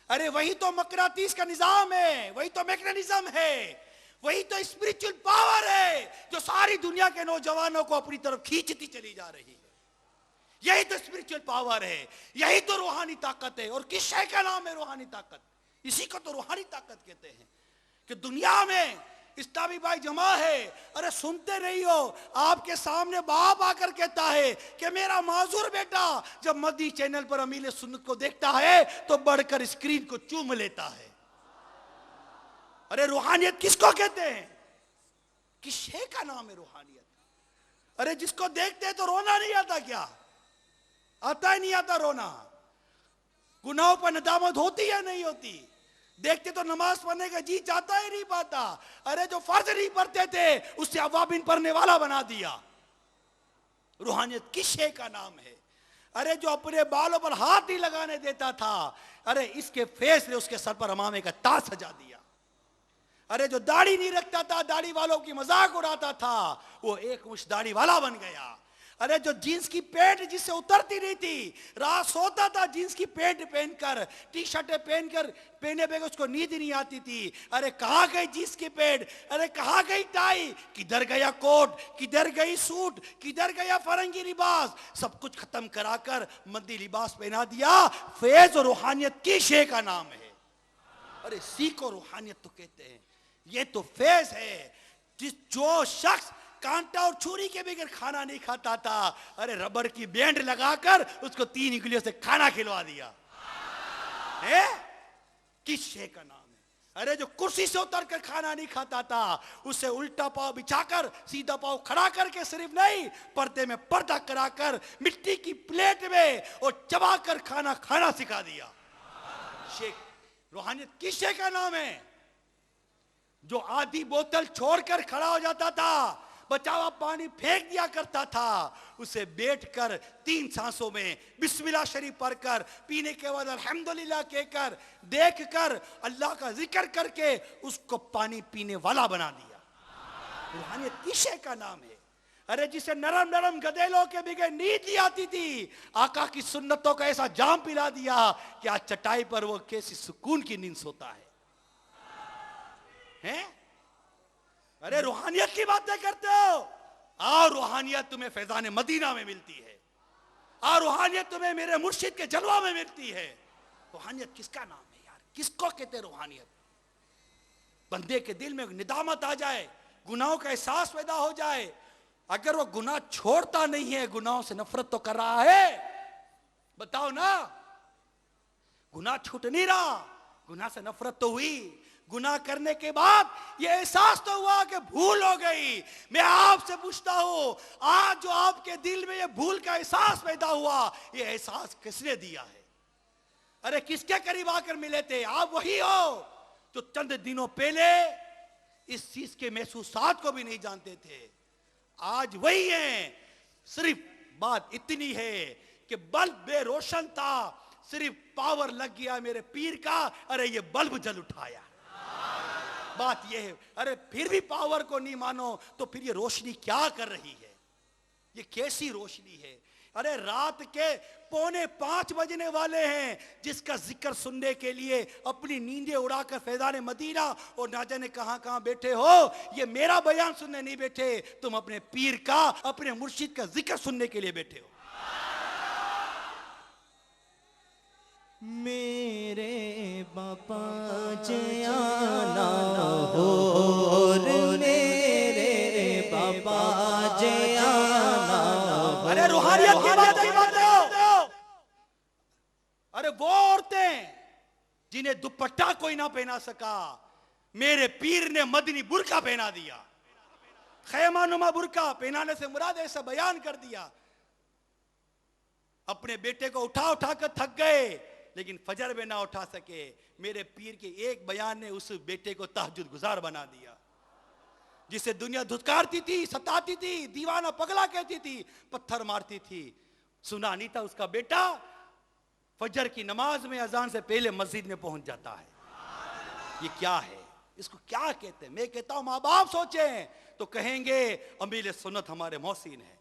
ارے وہی تو مقناطیس کا نظام ہے, وہی تو میکنزم ہے, وہی تو اسپریچول پاور ہے جو ساری دنیا کے نوجوانوں کو اپنی طرف کھینچتی چلی جا رہی ہے. یہی تو اسپریچول پاور ہے, یہی تو روحانی طاقت ہے. اور کس شے کا نام ہے روحانی طاقت؟ اسی کو تو روحانی طاقت کہتے ہیں. کہ دنیا میں اسلامی بھائی جمع ہے. ارے سنتے نہیں ہو, آپ کے سامنے باپ آ کر کہتا ہے کہ میرا معذور بیٹا جب مدنی چینل پر امیل سنت کو دیکھتا ہے تو بڑھ کر اسکرین کو چوم لیتا ہے. ارے روحانیت کس کو کہتے ہیں؟ کس شے کا نام ہے روحانیت؟ ارے جس کو دیکھتے تو رونا نہیں آتا کیا؟ آتا ہی نہیں آتا رونا؟ گناہوں پر ندامت ہوتی یا نہیں ہوتی؟ دیکھتے تو نماز پڑھنے کا جی چاہتا ہی نہیں پاتا. ارے جو فرض نہیں پڑھتے تھے اس سے اوابین پڑھنے والا بنا دیا. روحانیت کس شے کا نام ہے؟ ارے جو اپنے بالوں پر ہاتھ نہیں لگانے دیتا تھا، ارے اس کے فیس نے اس کے سر پر امامے کا تاج سجا دیا. ارے جو داڑھی نہیں رکھتا تھا، داڑھی والوں کی مذاق اڑاتا تھا، وہ ایک مشت داڑھی والا بن گیا. ارے جو جینس کی پینٹ جس سے اترتی نہیں تھی، رات سوتا تھا جینس کی پینٹ پہن کر، ٹی شرٹیں پہنے بغیر اس کو نیند نہیں آتی تھی. ارے کہاں گئی جینس کی پینٹ؟ ارے کہاں گئی ٹائی؟ کدھر گیا کوٹ؟ کدھر گئی سوٹ؟ کدھر گیا فرنگی لباس؟ سب کچھ ختم کرا کر مدی لباس پہنا دیا. فیض و روحانیت کی شے کا نام ہے. ارے سیکھو روحانیت تو کہتے ہیں. یہ تو فیض ہے. جو شخص کانٹا اور چھری کے بغیر کھانا نہیں کھاتا تھا، ارے ربڑ کی بینڈ لگا کر اس کو 3 انگلیوں سے کھانا کھلوا دیا. کس شے کا نام ہے؟ ارے جو کرسی سے اتر کر کھانا نہیں کھاتا تھا، اسے الٹا پاؤں بچھا کر سیدھا پاؤں کھڑا کر کے صرف نہیں، پردے میں پردہ کرا کر مٹی کی پلیٹ میں اور چبا کر کھانا کھانا سکھا دیا. روحانیت کس شے کا نام ہے؟ جو آدھی بوتل چھوڑ کر کھڑا ہو جاتا تھا، بچاوا پانی پھینک دیا کرتا تھا، اسے بیٹھ کر 3 سانسوں میں بسم اللہ شریف پڑھ کر، پینے کے بعد الحمدللہ کہہ کر، دیکھ کر، اللہ کا ذکر کر کے اس کو پانی پینے والا بنا دیا. روحانیت کس شے کا نام ہے؟ ارے جسے نرم نرم گدیلوں کے بغیر نیند نہیں آتی تھی، آقا کی سنتوں کا ایسا جام پلا دیا کہ آج چٹائی پر وہ کیسی سکون کی نیند سوتا ہے. ارے روحانیت کی باتیں کرتے ہو؟ آؤ روحانیت تمہیں فیضان مدینہ میں ملتی ہے. آؤ روحانیت تمہیں میرے مرشد کے جلوہ میں ملتی ہے. روحانیت کس کا نام ہے یار؟ کس کو کہتے روحانیت؟ بندے کے دل میں ندامت آ جائے، گناہوں کا احساس پیدا ہو جائے. اگر وہ گناہ چھوڑتا نہیں ہے، گناہوں سے نفرت تو کر رہا ہے. بتاؤ نا، گناہ چھوٹ نہیں رہا، گناہ سے نفرت تو ہوئی. گناہ کرنے کے بعد یہ احساس تو ہوا کہ بھول ہو گئی. میں آپ سے پوچھتا ہوں، آج جو آپ کے دل میں یہ بھول کا احساس پیدا ہوا، یہ احساس کس نے دیا ہے؟ ارے کس کے قریب آ کر ملے تھے؟ آپ وہی ہو جو چند دنوں پہلے اس چیز کے محسوسات کو بھی نہیں جانتے تھے. آج وہی ہیں. صرف بات اتنی ہے کہ بلب بے روشن تھا، صرف پاور لگ گیا میرے پیر کا، ارے یہ بلب جل اٹھایا. بات یہ ہے. ارے پھر بھی پاور کو نہیں مانو تو پھر یہ روشنی کیا کر رہی ہے؟ یہ کیسی روشنی ہے؟ ارے رات کے 4:45 بجنے والے ہیں، جس کا ذکر سننے کے لیے اپنی نیندیں اڑا کر فیضان مدینہ اور نہ جانے کہاں کہاں بیٹھے ہو. یہ میرا بیان سننے نہیں بیٹھے، تم اپنے پیر کا، اپنے مرشد کا ذکر سننے کے لیے بیٹھے ہو. میرے باپا جیانا ہو، میرے باپا جیانا. ارے روحانیت کی باتیں کرو. ارے وہ عورتیں جنہیں دوپٹہ کوئی نہ پہنا سکا، میرے پیر نے مدنی برقع پہنا دیا. خیمہ نما برقع پہنانے سے مراد ایسا بیان کر دیا. اپنے بیٹے کو اٹھا کر تھک گئے، لیکن فجر میں نہ اٹھا سکے. میرے پیر کے ایک بیان نے اس بیٹے کو تہجد گزار بنا دیا. جسے دنیا دھتکارتی تھی، ستاتی تھی، دیوانہ پگلا کہتی تھی، پتھر مارتی تھی، سنا نہیں تھا اس کا بیٹا فجر کی نماز میں اذان سے پہلے مسجد میں پہنچ جاتا ہے. یہ کیا ہے؟ اس کو کیا کہتے ہیں؟ میں کہتا ہوں ماں باپ سوچیں تو کہیں گے امیل سنت ہمارے محسن ہے.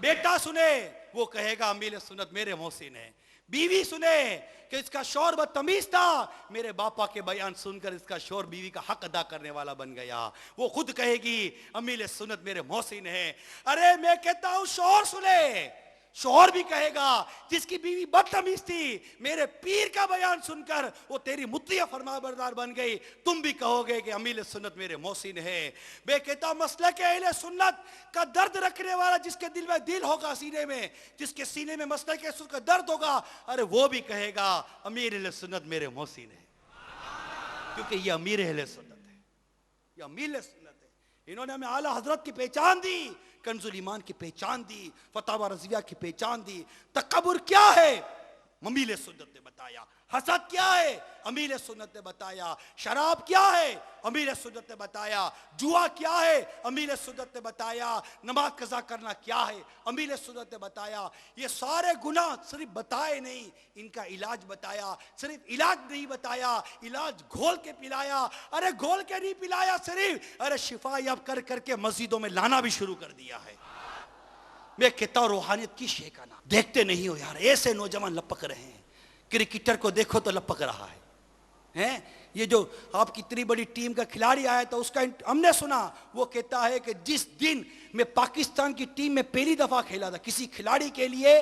بیٹا سنے وہ کہے گا امیل سنت میرے محسن ہے. بیوی سنے کہ اس کا شوہر بدتمیز تھا، میرے باپا کے بیان سن کر اس کا شوہر بیوی کا حق ادا کرنے والا بن گیا، وہ خود کہے گی امیل سنت میرے محسن ہے. ارے میں کہتا ہوں شوہر سنے، شوہر بھی کہے گا جس کی بیوی بدتمیز تھی، میرے پیر کا بیان سن کر وہ تیری مطیع فرمانبردار بن گئی، تم بھی کہو گے کہ امیل سنت میرے محسن ہے. میں کہتا ہوں مسلک اہل سنت کا درد رکھنے والا، جس کے دل میں دل ہوگا سینے میں، جس کے سینے میں مسلک اہل سنت کا درد ہوگا، ارے وہ بھی کہے گا امیر اہل سنت میرے محسن ہے. کیونکہ یہ امیر اہل سنت ہے، یہ امیر اہل سنت ہے. انہوں نے ہمیں اعلیٰ حضرت کی پہچان دی، کنز الایمان کی پہچان دی، فتاوی رضویہ کی پہچان دی۔ تکبر کیا ہے؟ امیل سنت نے بتایا۔ حسد کیا ہے؟ امیل سنت نے بتایا۔ شراب کیا ہے؟ امیل سنت نے بتایا۔ جوا کیا ہے؟ امیل سنت نے بتایا۔ نماز قضا کرنا کیا ہے؟ امیل سنت نے بتایا۔ یہ سارے گناہ صرف بتائے نہیں، ان کا علاج بتایا۔ صرف علاج نہیں بتایا، علاج گھول کے پلایا۔ ارے گھول کے نہیں پلایا صرف، ارے شفا یاب کر کر کے مسجدوں میں لانا بھی شروع کر دیا ہے۔ میں کہتا ہوں روحانیت کی شے کا نام دیکھتے نہیں ہو یار، ایسے نوجوان لپک رہے ہیں۔ کرکٹر کو دیکھو تو لپک رہا ہے۔ یہ جو آپ کی اتنی بڑی ٹیم کا کھلاڑی آیا تھا، اس کا ہم نے سنا، وہ کہتا ہے کہ جس دن میں پاکستان کی ٹیم میں پہلی دفعہ کھیلا تھا، کسی کھلاڑی کے لیے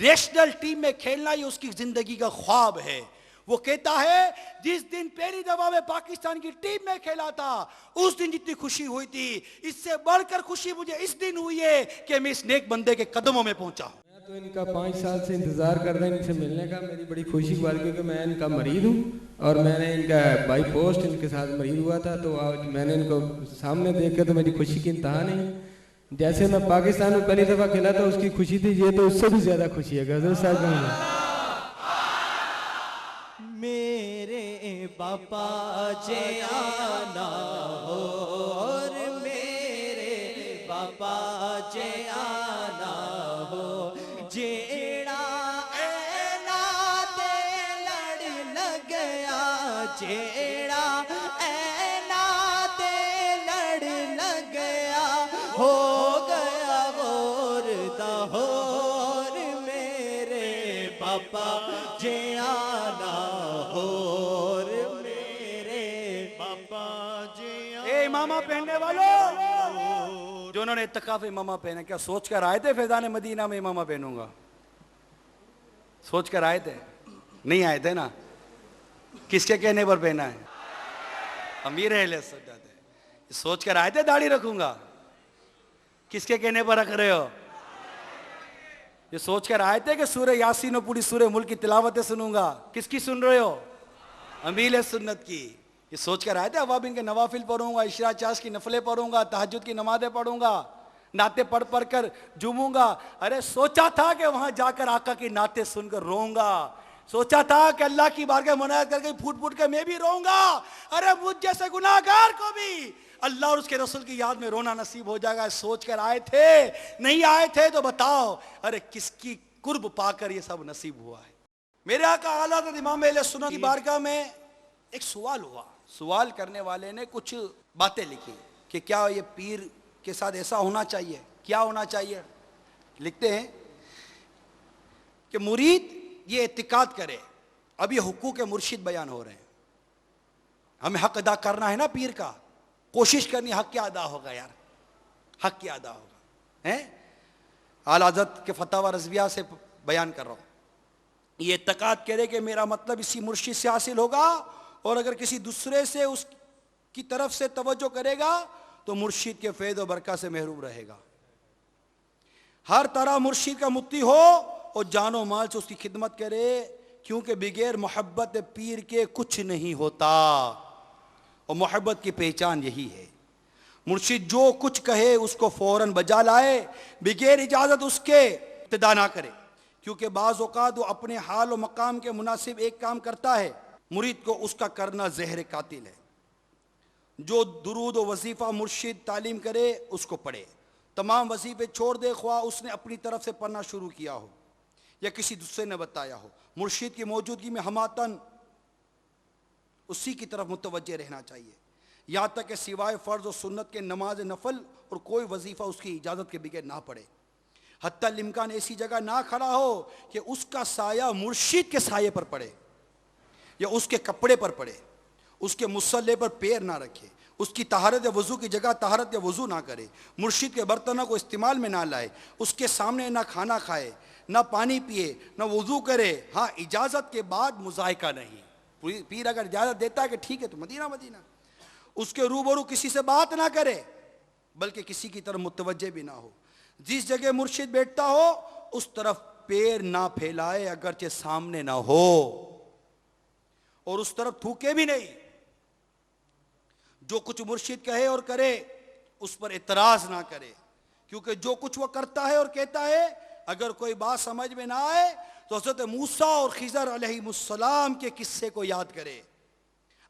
نیشنل ٹیم میں کھیلنا یہ اس کی زندگی کا خواب ہے۔ وہ کہتا ہے جس دن پہلی دفعہ میں پاکستان کی ٹیم میں کھیلا تھا، اس دن جتنی خوشی ہوئی تھی، اس سے بڑھ کر خوشی مجھے اس دن ہوئی ہے کہ میں اس نیک بندے کے قدموں میں پہنچا ہوں۔ تو ان کا 5 سال سے انتظار کر رہا ہوں ان سے ملنے کا۔ میری بڑی خوشی کی بات کیونکہ میں ان کا مریض ہوں، اور میں نے ان کا بائی پوسٹ ان کے ساتھ مریض ہوا تھا، تو آج میں نے ان کو سامنے دیکھ کر تو میری خوشی کی انتہا نہیں۔ جیسے میں پاکستان میں پہلی دفعہ کھیلا تھا اس کی خوشی تھی، یہ تو اس سے بھی زیادہ خوشی ہے۔ حضرت صاحب کہیں میرے باپا جیانا ہو، اور میرے باپا جیانا ہو، جیڑا اینا دے لڑ لگیا، جیڑا اینا دے لڑ لگیا، ہو گیا غور دا ہور میرے باپا جیانا ہور میرے باپا جیانا۔ اے امامہ پہننے والوں جو انہوں نے اتقاف امامہ پہنا، کیا سوچ کر آئے تھے فیضان مدینہ میں امامہ پہنوں گا؟ سوچ کر آئے تھے؟ نہیں آئے تھے نا؟ کس کے کہنے پر پہنا ہے؟ امیر اہل سنت ہے۔ سوچ کر آئے تھے داڑھی رکھوں گا؟ کس کے کہنے پر رکھ رہے ہو؟ یہ سوچ کر آئے تھے کہ سورہ یاسین اور پوری سورہ ملک کی تلاوتیں سنوں گا؟ کس کی سن رہے ہو؟ امیر سنت کی۔ یہ سوچ کر آئے تھے اوابین کے نوافل پڑھوں گا، عشاء چاش کی نفلیں پڑھوں گا، تہجد کی نمازیں پڑھوں گا، نعتیں پڑھ پڑھ کر جھوموں گا؟ ارے سوچا تھا کہ وہاں جا کر آقا کی نعتیں سن کر روؤں گا، سوچا تھا کہ اللہ کی بارگاہ مناجات کر کے پھوٹ پھوٹ کے میں بھی روؤں گا۔ ارے مجھ جیسے گناہگار کو بھی اللہ اور اس کے رسول کی یاد میں رونا نصیب ہو جائے گا۔ سوچ کر آئے تھے؟ نہیں آئے تھے تو بتاؤ، ارے کس کی قرب پا کر یہ سب نصیب ہوا ہے؟ میرے آقا اعلیٰ حضرت امام اہل سنت کی بارگاہ میں ایک سوال ہوا۔ سوال کرنے والے نے کچھ باتیں لکھی کہ کیا یہ پیر کے ساتھ ایسا ہونا چاہیے، کیا ہونا چاہیے؟ لکھتے ہیں کہ مرید یہ اعتقاد کرے، اب یہ حقوق مرشد بیان ہو رہے ہیں، ہمیں حق ادا کرنا ہے نا پیر کا، کوشش کرنی حق کیا ادا ہوگا یار، حق کیا ادا ہوگا ہیں؟ اعلیٰ حضرت کے فتاوی رضویہ سے بیان کر رہا ہوں۔ یہ اعتقاد کرے کہ میرا مطلب اسی مرشد سے حاصل ہوگا، اور اگر کسی دوسرے سے اس کی طرف سے توجہ کرے گا تو مرشد کے فیض و برکات سے محروم رہے گا۔ ہر طرح مرشد کا متی ہو اور جان و مال سے اس کی خدمت کرے، کیونکہ بغیر محبت پیر کے کچھ نہیں ہوتا، اور محبت کی پہچان یہی ہے۔ مرشد جو کچھ کہے اس کو فوراً بجا لائے، بغیر اجازت اس کے ابتدا نہ کرے، کیونکہ بعض اوقات وہ اپنے حال و مقام کے مناسب ایک کام کرتا ہے، مرید کو اس کا کرنا زہر قاتل ہے۔ جو درود و وظیفہ مرشد تعلیم کرے اس کو پڑھے، تمام وظیفے چھوڑ دے، خواہ اس نے اپنی طرف سے پڑھنا شروع کیا ہو یا کسی دوسرے نے بتایا ہو، مرشد کی موجودگی میں ہماتن اسی کی طرف متوجہ رہنا چاہیے، یہاں تک کہ سوائے فرض و سنت کے نماز نفل اور کوئی وظیفہ اس کی اجازت کے بغیر نہ پڑھے، حتی الامکان ایسی جگہ نہ کھڑا ہو کہ اس کا سایہ مرشد کے سائے پر پڑے یا اس کے کپڑے پر پڑے، اس کے مصلے پر پیر نہ رکھے، اس کی طہارت یا وضو کی جگہ طہارت یا وضو نہ کرے، مرشد کے برتنوں کو استعمال میں نہ لائے، اس کے سامنے نہ کھانا کھائے، نہ پانی پیے، نہ وضو کرے، ہاں اجازت کے بعد مذائقہ نہیں۔ پیر اگر اجازت دیتا ہے کہ ٹھیک ہے تو مدینہ مدینہ، اس کے روبرو کسی سے بات نہ کرے بلکہ کسی کی طرف متوجہ بھی نہ ہو، جس جگہ مرشد بیٹھتا ہو اس طرف پیر نہ پھیلائے اگرچہ سامنے نہ ہو، اور اس طرف تھوکے بھی نہیں۔ جو کچھ مرشد کہے اور کرے اس پر اعتراض نہ کرے، کیونکہ جو کچھ وہ کرتا ہے اور کہتا ہے اگر کوئی بات سمجھ میں نہ آئے تو حضرت موسیٰ اور خضر علیہ السلام کے قصے کو یاد کرے،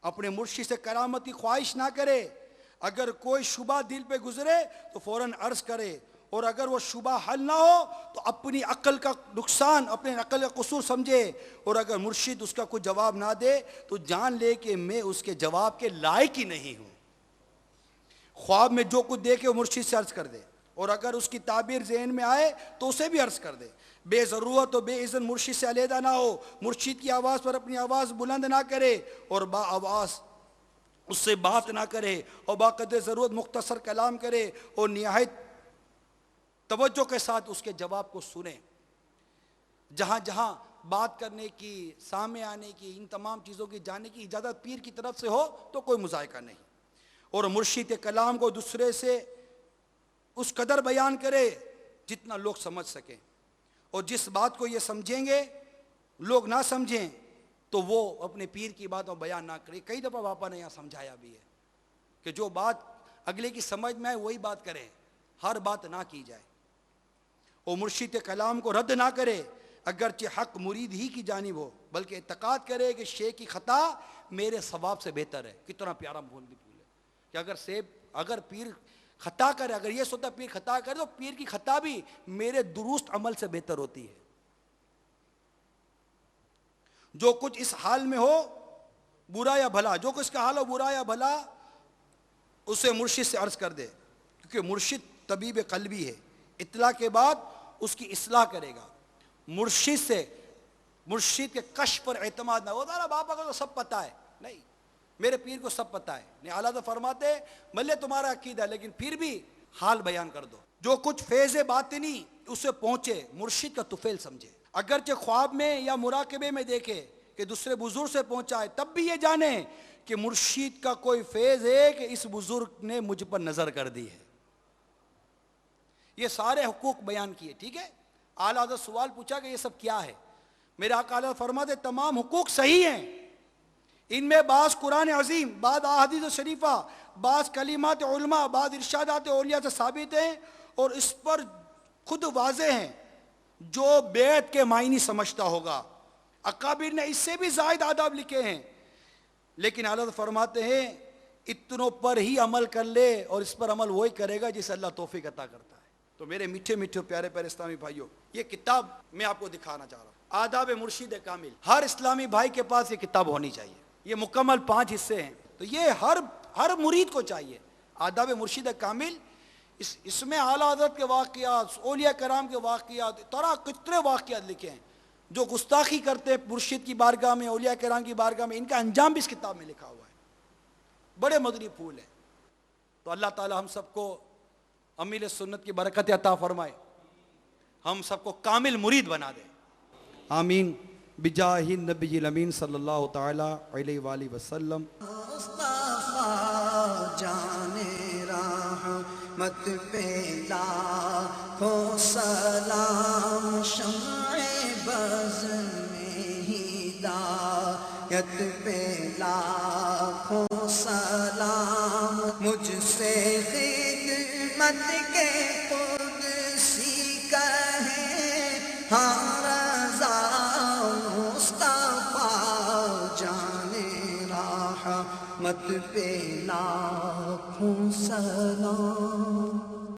اپنے مرشد سے کرامت کی خواہش نہ کرے، اگر کوئی شبہ دل پہ گزرے تو فوراً عرض کرے، اور اگر وہ شبہ حل نہ ہو تو اپنی عقل کا نقصان، اپنے عقل کا قصور سمجھے، اور اگر مرشد اس کا کوئی جواب نہ دے تو جان لے کہ میں اس کے جواب کے لائق ہی نہیں ہوں۔ خواب میں جو کچھ دیکھے وہ مرشد سے عرض کر دے، اور اگر اس کی تعبیر ذہن میں آئے تو اسے بھی عرض کر دے، بے ضرورت و بے اذن مرشد سے علیحدہ نہ ہو، مرشد کی آواز پر اپنی آواز بلند نہ کرے اور با آواز اس سے بات نہ کرے، اور باقدر ضرورت مختصر کلام کرے اور نہایت توجہ کے ساتھ اس کے جواب کو سنیں۔ جہاں جہاں بات کرنے کی، سامنے آنے کی، ان تمام چیزوں کی جاننے کی اجازت پیر کی طرف سے ہو تو کوئی مذائقہ نہیں، اور مرشد کے کلام کو دوسرے سے اس قدر بیان کرے جتنا لوگ سمجھ سکیں، اور جس بات کو یہ سمجھیں گے لوگ نہ سمجھیں تو وہ اپنے پیر کی بات میں بیان نہ کرے۔ کئی دفعہ باپا نے یہاں سمجھایا بھی ہے کہ جو بات اگلے کی سمجھ میں آئے وہی بات کریں، ہر بات نہ کی جائے، اور مرشد کے کلام کو رد نہ کرے اگرچہ حق مرید ہی کی جانب ہو، بلکہ اعتقاد کرے کہ شیخ کی خطا میرے ثواب سے بہتر ہے۔ کتنا پیارا بھول ہے کہ اگر پیر خطا کرے، اگر یہ سوچتا پیر خطا کرے تو پیر کی خطا بھی میرے درست عمل سے بہتر ہوتی ہے۔ جو کچھ اس حال میں ہو برا یا بھلا، جو کچھ کا حال ہو برا یا بھلا، اسے مرشد سے عرض کر دے، کیونکہ مرشد طبیب قلبی ہے، اطلاع کے بعد اس کی اصلاح کرے گا۔ مرشد کے کشف پر اعتماد نہ ہو، باپا کو تو سب پتہ ہے، نہیں، میرے پیر کو سب پتہ ہے، نہیں، اعلیٰ تو فرماتے بھلے تمہارا عقیدہ ہے لیکن پھر بھی حال بیان کر دو۔ جو کچھ فیض باطنی اسے پہنچے مرشد کا طفیل سمجھے، اگرچہ خواب میں یا مراقبے میں دیکھے کہ دوسرے بزرگ سے پہنچا ہے تب بھی یہ جانے کہ مرشد کا کوئی فیض ہے کہ اس بزرگ نے مجھ پر نظر کر دی ہے۔ یہ سارے حقوق بیان کیے، ٹھیک ہے؟ اعلیٰ حضرت سوال پوچھا کہ یہ سب کیا ہے؟ میرے آقا اعلیٰ فرماتے تمام حقوق صحیح ہیں، ان میں بعض قرآن عظیم، بعض احادیث شریفہ، بعض کلمات علماء، بعض ارشادات اولیاء سے ثابت ہیں اور اس پر خود واضح ہیں، جو بیعت کے معنی سمجھتا ہوگا۔ اکابر نے اس سے بھی زائد آداب لکھے ہیں، لیکن اعلیٰ فرماتے ہیں اتنوں پر ہی عمل کر لے اور اس پر عمل وہی کرے گا جسے اللہ توفیق عطا کرتا ہے۔ تو میرے میٹھے میٹھے پیارے پیارے اسلامی بھائیوں، یہ کتاب میں آپ کو دکھانا چاہ رہا ہوں، آداب مرشد کامل۔ ہر اسلامی بھائی کے پاس یہ کتاب ہونی چاہیے، یہ مکمل 5 حصے ہیں، تو یہ ہر مرید کو چاہیے۔ آداب مرشد کامل، اس میں اعلیٰ حضرت کے واقعات، اولیاء کرام کے واقعات، کتنے واقعات لکھے ہیں۔ جو گستاخی کرتے مرشد کی بارگاہ میں، اولیاء کرام کی بارگاہ میں، ان کا انجام بھی اس کتاب میں لکھا ہوا ہے، بڑے مدنی پھول ہیں۔ تو اللہ تعالی ہم سب کو امیل سنت کی برکت عطا فرمائے، ہم سب کو کامل مرید بنا دے، آمین، بجاہ النبی الامین صلی اللہ تعالی علیہ وآلہ وسلم۔ مصطفیٰ جانے رحمت پہ لاکھوں سلام، شمع بز میں ہدایت پہ لاکھوں سلام، مجھ سے خدمت کے قدسی کہیں ہاں رضا مصطفیٰ جانے رحمت پہ لاکھوں سلام۔